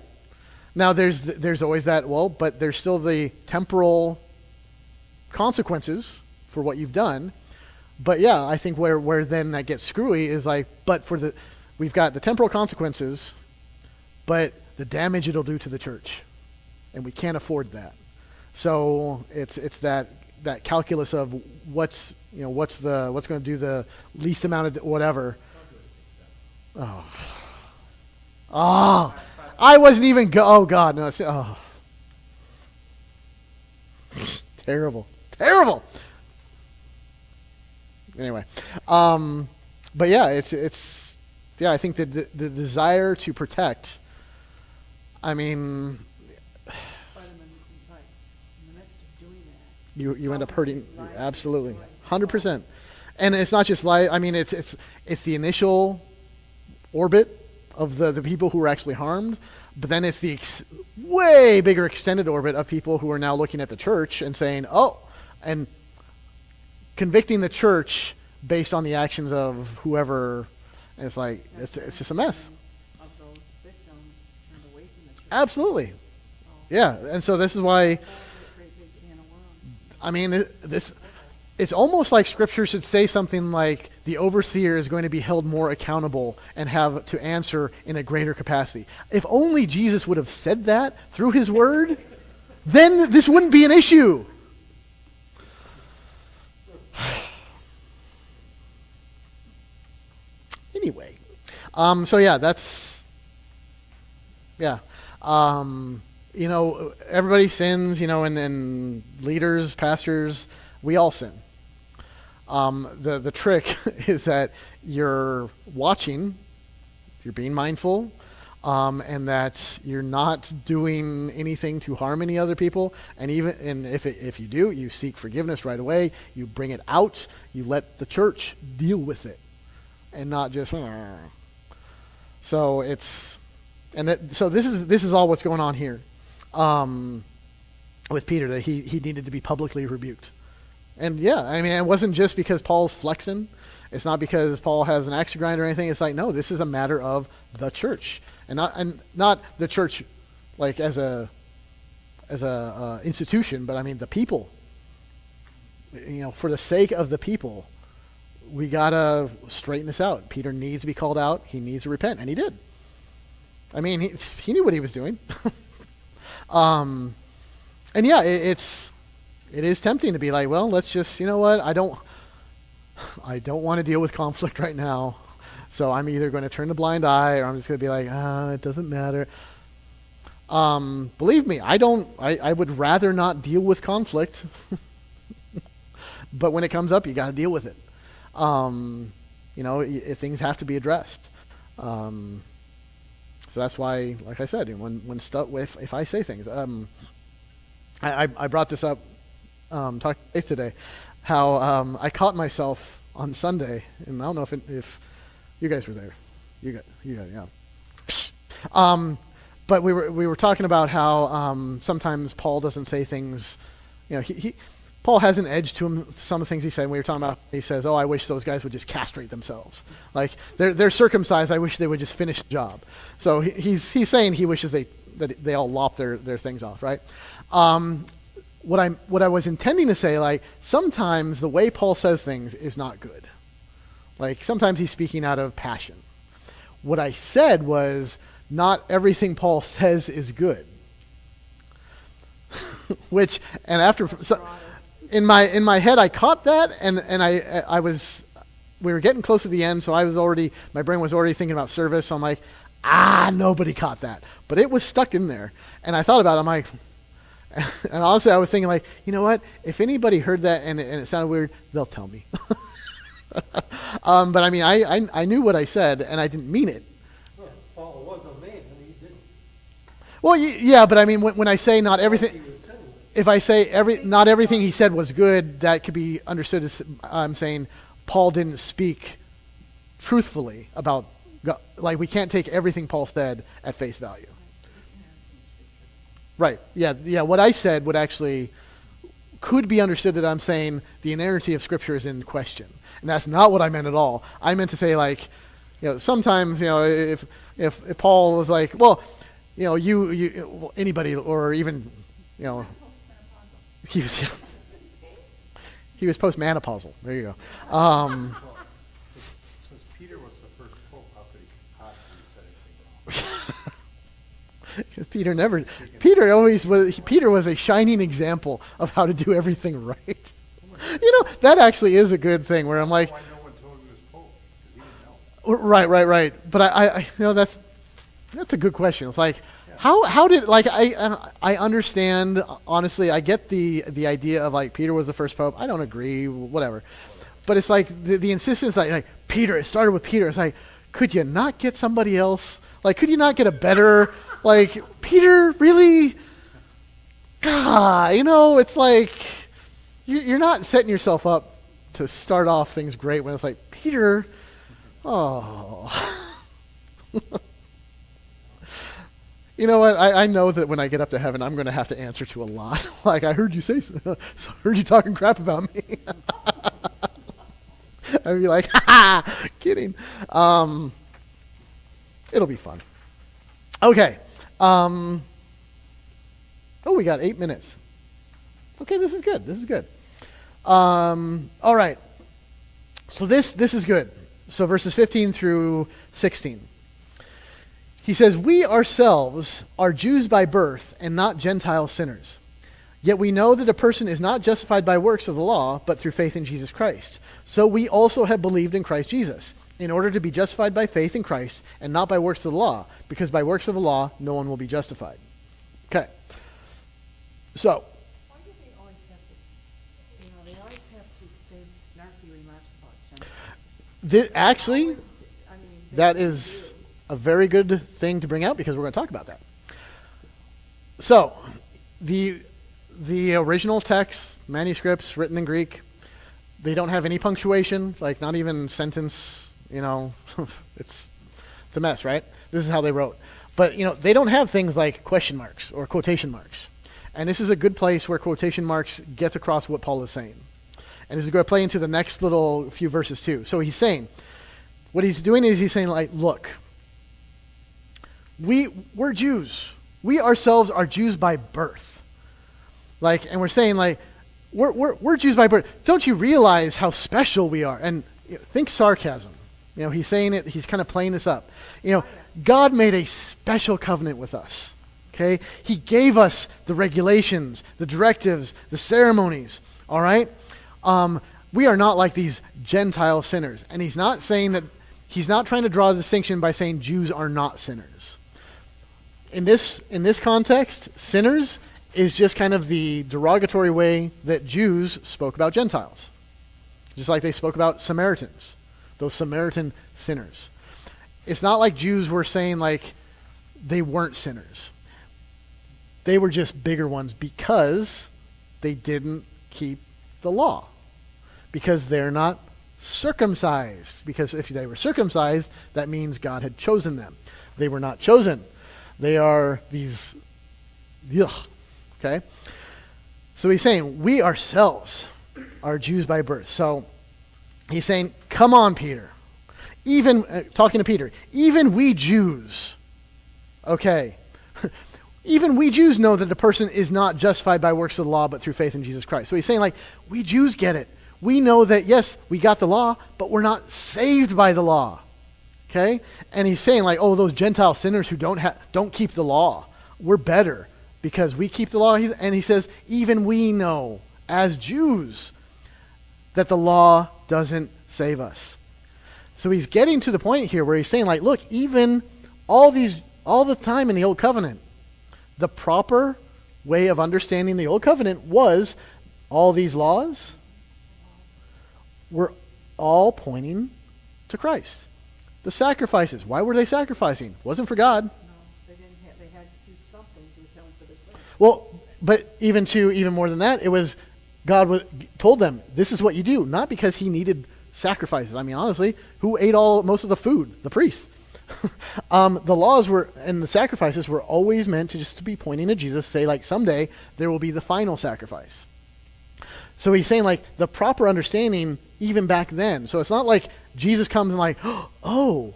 Now there's always that, but there's still the temporal consequences for what you've done. But yeah, I think where then that gets screwy is like, but we've got the temporal consequences, but the damage it'll do to the church, and we can't afford that. So it's that calculus of what's going to do the least amount of whatever. Oh, I wasn't even oh God, no, terrible. Anyway, but yeah, it's I think the desire to protect. I mean, But in the midst of doing that, you end up hurting. life Absolutely, destroyed. 100%. And it's not just life. I mean, it's the initial orbit of the people who were actually harmed, but then it's the way bigger extended orbit of people who are now looking at the church and saying, and convicting the church based on the actions of whoever. And it's like it's just a mess. Of those victims turned away from the church. Absolutely. So, Yeah, and so this is why. great big can of worms. I mean, it's almost like Scripture should say something like the overseer is going to be held more accountable and have to answer in a greater capacity. If only Jesus would have said that through his word, then this wouldn't be an issue. Anyway, so yeah, that's, yeah. Everybody sins, and leaders, pastors, we all sin. The trick is that you're watching, you're being mindful, and that you're not doing anything to harm any other people. And if you do, you seek forgiveness right away. You bring it out. You let the church deal with it, and not just. So it's, so this is all what's going on here, with Peter, that he needed to be publicly rebuked. And yeah, I mean, it wasn't just because Paul's flexing. It's not because Paul has an axe to grind or anything. It's like, no, this is a matter of the church, and not the church, like as a institution, but I mean the people. For the sake of the people, we gotta straighten this out. Peter needs to be called out. He needs to repent, and he did. I mean, he knew what he was doing. And yeah, it is tempting to be like, well, let's just, what? I don't want to deal with conflict right now. So I'm either going to turn a blind eye, or I'm just going to be like, it doesn't matter. Believe me, I would rather not deal with conflict. But when it comes up, you got to deal with it. Things have to be addressed. So that's why, like I said, if I say things, I brought this up, talked today, how I caught myself on Sunday, and I don't know if you guys were there. You got, yeah. But we were talking about how sometimes Paul doesn't say things. Paul has an edge to him. Some of the things he said, we were talking about, he says, oh, I wish those guys would just castrate themselves. Like, they're circumcised, I wish they would just finish the job. So he's saying he wishes that they all lop their things off, right? What I was intending to say, like, sometimes the way Paul says things is not good. Like, sometimes he's speaking out of passion. What I said was, not everything Paul says is good. Which, and after, so, in my head, I caught that, and we were getting close to the end, so my brain was already thinking about service, so I'm like, nobody caught that. But it was stuck in there. And I thought about it, I'm like, and honestly, I was thinking, like, you know what? If anybody heard that and it sounded weird, they'll tell me. But I mean, I knew what I said, and I didn't mean it. Well, Paul was a man, and he didn't. Well, yeah, but I mean, when I say not everything, He was sinless. if I say not everything he said was good, that could be understood as I'm saying Paul didn't speak truthfully about God. Like, we can't take everything Paul said at face value. Right. Yeah. What I said could be understood that I'm saying the inerrancy of Scripture is in question. And that's not what I meant at all. I meant to say, like, sometimes, if Paul was like, well, anybody, or even, he was post-menopausal. There you go. Well, since Peter was the first pope, how could he possibly say anything wrong? Peter was a shining example of how to do everything right. That actually is a good thing where I'm like, Why no one told him he was pope? Because he didn't know. right. But I that's a good question. It's like, how did, like, I understand, honestly, I get the idea of, like, Peter was the first pope. I don't agree, whatever. But it's like the insistence, like Peter, it started with Peter. It's like, could you not get somebody else? Like, could you not get a better, like, Peter, really? God, it's like, you're not setting yourself up to start off things great when it's like, Peter, oh. You know what? I know that when I get up to heaven, I'm going to have to answer to a lot. Like, I heard you say so. So I heard you talking crap about me. I'd be like, kidding. It'll be fun. Okay. We got 8 minutes. Okay, this is good. All right. So this is good. So verses 15 through 16. He says, we ourselves are Jews by birth and not Gentile sinners. Yet we know that a person is not justified by works of the law, but through faith in Jesus Christ. So we also have believed in Christ Jesus, in order to be justified by faith in Christ and not by works of the law, because by works of the law no one will be justified. Okay. So, Why do they always have to say snarky remarks about Gentiles? actually, that is a very good thing to bring out, because we're going to talk about that. So, the original text, manuscripts written in Greek, they don't have any punctuation, like not even sentence, it's a mess, right? This is how they wrote. But, they don't have things like question marks or quotation marks. And this is a good place where quotation marks gets across what Paul is saying. And this is going to play into the next little few verses too. So he's saying, what he's doing is he's saying, like, look, we're Jews. We ourselves are Jews by birth. Like, and we're saying, like, we're Jews by birth. Don't you realize how special we are? And think sarcasm. He's saying it, he's kind of playing this up. God made a special covenant with us. Okay? He gave us the regulations, the directives, the ceremonies. All right? We are not like these Gentile sinners. And he's not saying that, he's not trying to draw a distinction by saying Jews are not sinners. In this context, sinners is just kind of the derogatory way that Jews spoke about Gentiles. Just like they spoke about Samaritans, those Samaritan sinners. It's not like Jews were saying, like, they weren't sinners. They were just bigger ones because they didn't keep the law. Because they're not circumcised. Because if they were circumcised, that means God had chosen them. They were not chosen. They are these, okay? So he's saying we ourselves are Jews by birth. So he's saying, come on, Peter. Even, talking to Peter, even we Jews, okay, even we Jews know that the person is not justified by works of the law, but through faith in Jesus Christ. So he's saying, like, we Jews get it. We know that, yes, we got the law, but we're not saved by the law. Okay? And he's saying, like, oh, those Gentile sinners who don't keep the law, we're better because we keep the law. And he says, even we know as Jews that the law doesn't save us. So he's getting to the point here where he's saying, like, look, even all the time in the Old Covenant, the proper way of understanding the Old Covenant was all these laws were all pointing to Christ. The sacrifices, why were they sacrificing? It wasn't for God. No, they didn't have, they had to do something to atone for their sin. Well, but even more than that, it was God told them, this is what you do, not because he needed sacrifices. I mean, honestly, who ate most of the food? The priests. The laws and the sacrifices were always meant to be pointing to Jesus, say, like, someday there will be the final sacrifice. So he's saying, like, the proper understanding even back then. So it's not like Jesus comes and like, oh,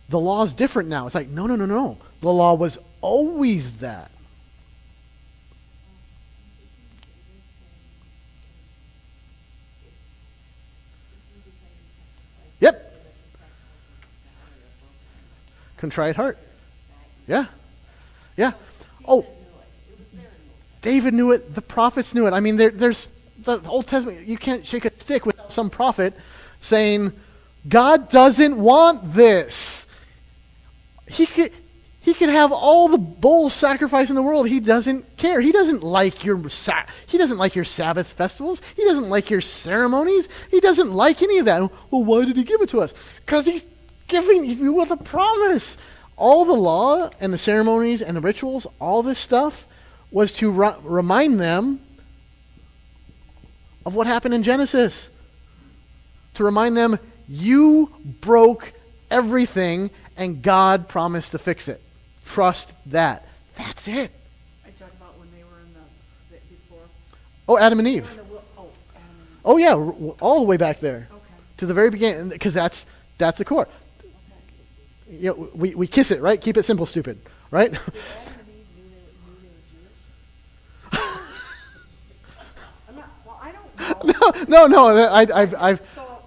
the law's different now. It's like, no. The law was always that. Yep. Contrite heart. Yeah. Oh, David knew it. The prophets knew it. I mean, there's the Old Testament. You can't shake a stick without some prophet saying, God doesn't want this. He could have all the bulls sacrificed in the world. He doesn't care. He doesn't like your Sabbath festivals. He doesn't like your ceremonies. He doesn't like any of that. Well, why did he give it to us? Because he's giving you with a promise. All the law and the ceremonies and the rituals, all this stuff was to remind them of what happened in Genesis. To remind them, you broke everything and God promised to fix it. Trust that. That's it. I talk about when they were in the before. Oh, Adam and They Eve. were in the Oh, yeah, all the way back there. okay. To the very beginning, because that's the core. Okay. You know, we kiss it, right? Keep it simple, stupid, right? Did Adam and Eve knew they were Jewish? I'm not, well, I don't know. No.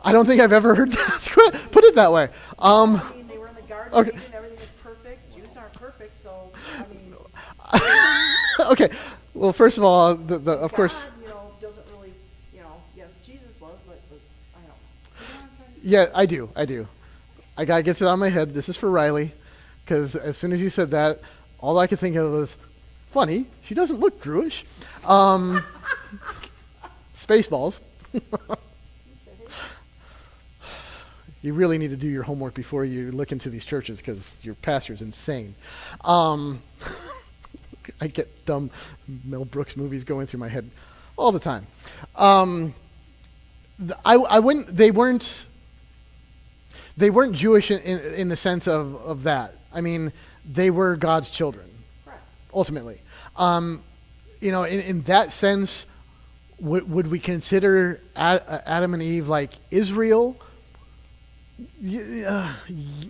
I don't think I've ever heard that put it that way. I mean, they were in the Garden Okay. of Eden, everything was perfect. Jews aren't perfect, so, I mean, Okay. Well, first of all, of God, course, doesn't really, yes, Jesus was, but I don't know. You know what I'm trying to say? yeah, I do. I gotta get it out of my head. This is for Riley, because as soon as you said that, all I could think of was, funny, she doesn't look Jewish. Spaceballs. You really need to do your homework before you look into these churches, because your pastor's insane. I get dumb Mel Brooks movies going through my head all the time. They weren't Jewish in the sense of that. I mean, they were God's children, Correct. ultimately. In that sense, would we consider Adam and Eve like Israel?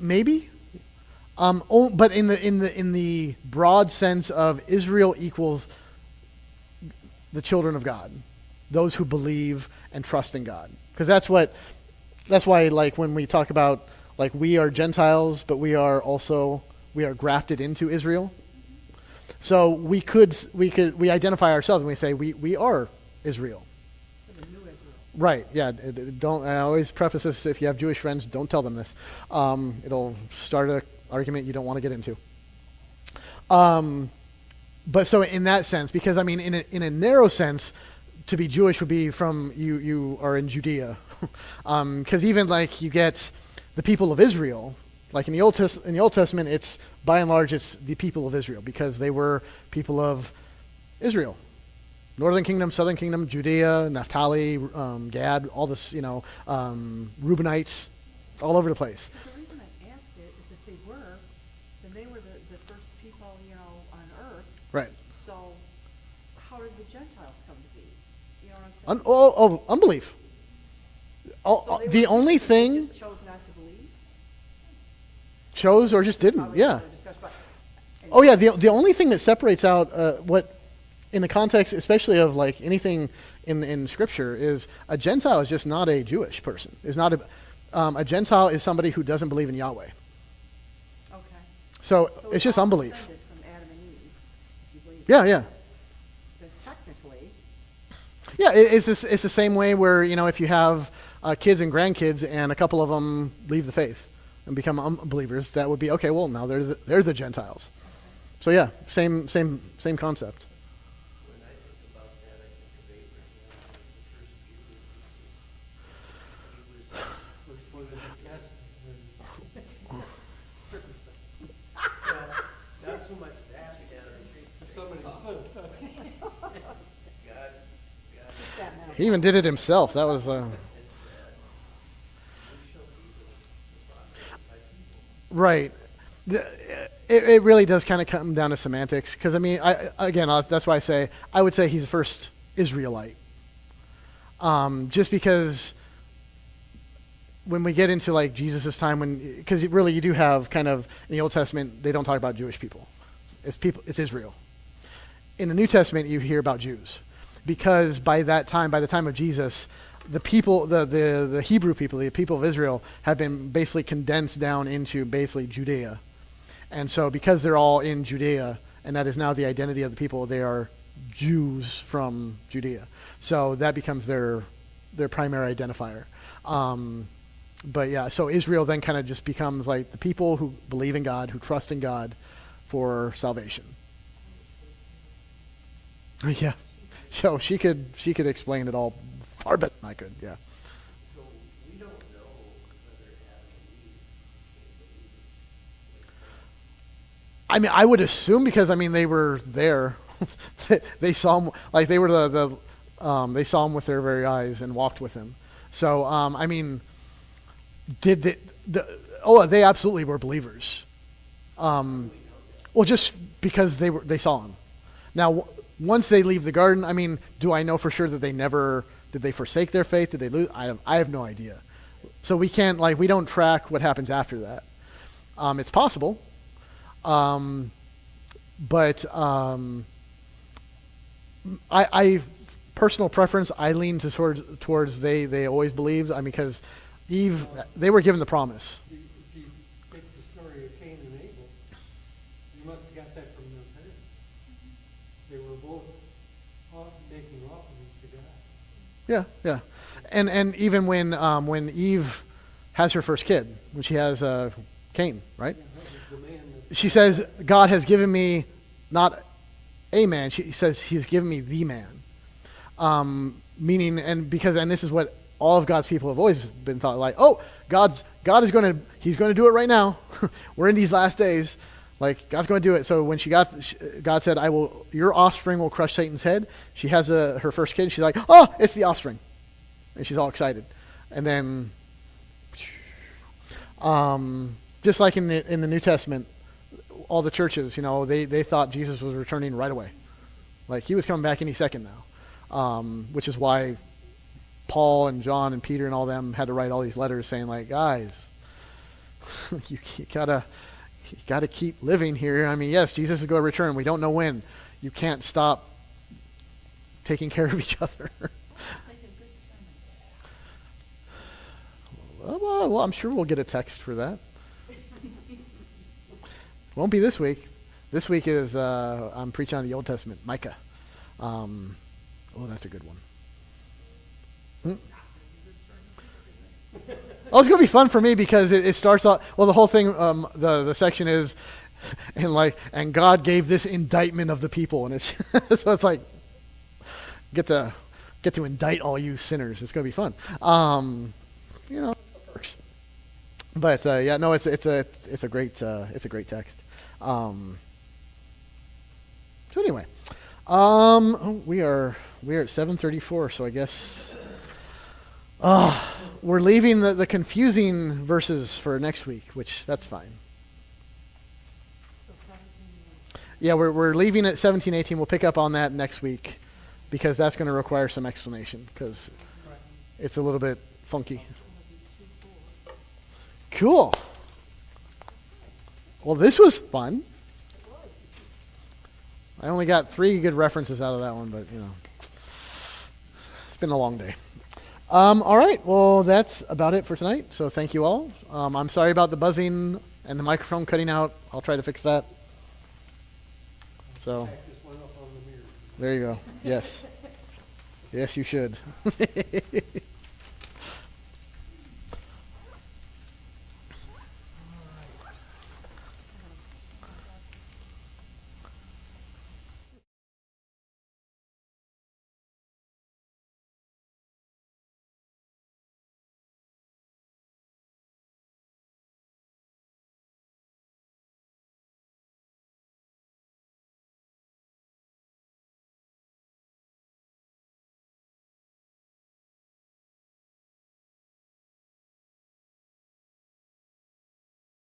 Maybe. But in the broad sense of Israel equals the children of God, those who believe and trust in God, because that's why, like, when we talk about, like, we are Gentiles, but we are grafted into Israel. So we identify ourselves and we say we are Israel. The new Israel. Right. Yeah. Don't. I always preface this: if you have Jewish friends, don't tell them this. It'll start an argument you don't want to get into. But so in that sense, because I mean, in a narrow sense, to be Jewish would be from you are in Judea, because even like you get the people of Israel, like in the Old Testament, it's by and large it's the people of Israel because they were people of Israel. Northern kingdom, southern kingdom, Judea, Naphtali, Gad, all this, Reubenites, all over the place. The reason I ask it is if they were, then they were the first people, on earth. Right. So how did the Gentiles come to be? Unbelief. So they The were only Jews, they thing just chose not to believe? chose or just didn't. Probably Yeah. another discussion, but- Oh yeah. The only thing that separates out what in the context, especially of like anything in Scripture, is a Gentile is just not a Jewish person. Is not a Gentile is somebody who doesn't believe in Yahweh. Okay. So So it's we just all unbelief. descended from Adam and Eve, you believe Yeah, that? yeah. But technically, Yeah, it's the same way where, if you have kids and grandkids and a couple of them leave the faith and become unbelievers, that would be okay. Well, now they're the Gentiles. So yeah, same concept. When I think about that, I think of Abraham as the first Hebrew. First one in the testament, and circumcised. Not so much that, If somebody slipped. God, that now. He even did it himself. That was and said, you shall be the father of my people. right. It really does kind of come down to semantics because that's why I say I would say he's the first Israelite. Just because when we get into like Jesus' time, because really you do have kind of in the Old Testament they don't talk about Jewish people. It's Israel. In the New Testament you hear about Jews because by the time of Jesus, the people, the Hebrew people, the people of Israel have been basically condensed down into basically Judea. And so because they're all in Judea, and that is now the identity of the people, they are Jews from Judea. So that becomes their primary identifier. But yeah, so Israel then kind of just becomes like the people who believe in God, who trust in God for salvation. Yeah. So she could explain it all far better than I could, yeah. So we don't know whether Adam and Eve became believers. I mean, I would assume because they were there. They saw him like they were they saw him with their very eyes and walked with him. So did they absolutely were believers. Well, just because they saw him. Now, once they leave the garden, do I know for sure that did they forsake their faith? Did they lose? I have no idea. So we can't we don't track what happens after that. It's possible. But I personal preference, I lean towards they always believed. Because Eve, they were given the promise. If you take the story of Cain and Abel, you must have got that from their parents. They were both making offerings to God. Yeah. And even when Eve has her first kid, when she has Cain, right? Yeah, that was the man that She says, God has given me not a man. She says He has given me the man. Meaning, and this is what all of God's people have always been thought like, oh, God is He's going to do it right now. We're in these last days. God's going to do it. So when God said, your offspring will crush Satan's head. She has her first kid. She's like, oh, it's the offspring. And she's all excited. And then, just like in the New Testament, all the churches, they thought Jesus was returning right away. He was coming back any second now. Which is why Paul and John and Peter and all them had to write all these letters saying guys, you gotta keep living here. Yes, Jesus is going to return. We don't know when. You can't stop taking care of each other. Well, I'm sure we'll get a text for that. Won't be this week. This week is I'm preaching on the Old Testament, Micah. That's a good one. It's going to be fun for me because it starts off. Well, the whole thing, the section is, and God gave this indictment of the people, and it's so it's get to indict all you sinners. It's going to be fun. It works. But it's a great text. So anyway, we are at 7:34. So I guess we're leaving the confusing verses for next week, which that's fine. So 17. Yeah, we're leaving at 17:18. We'll pick up on that next week. because that's going to require some explanation because it's a little bit funky. Cool. Well, this was fun. I only got 3 good references out of that one, but it's been a long day. All right. Well, that's about it for tonight. So thank you all. I'm sorry about the buzzing and the microphone cutting out. I'll try to fix that. So That just went up on the mirror. there you go. Yes. Yes, you should.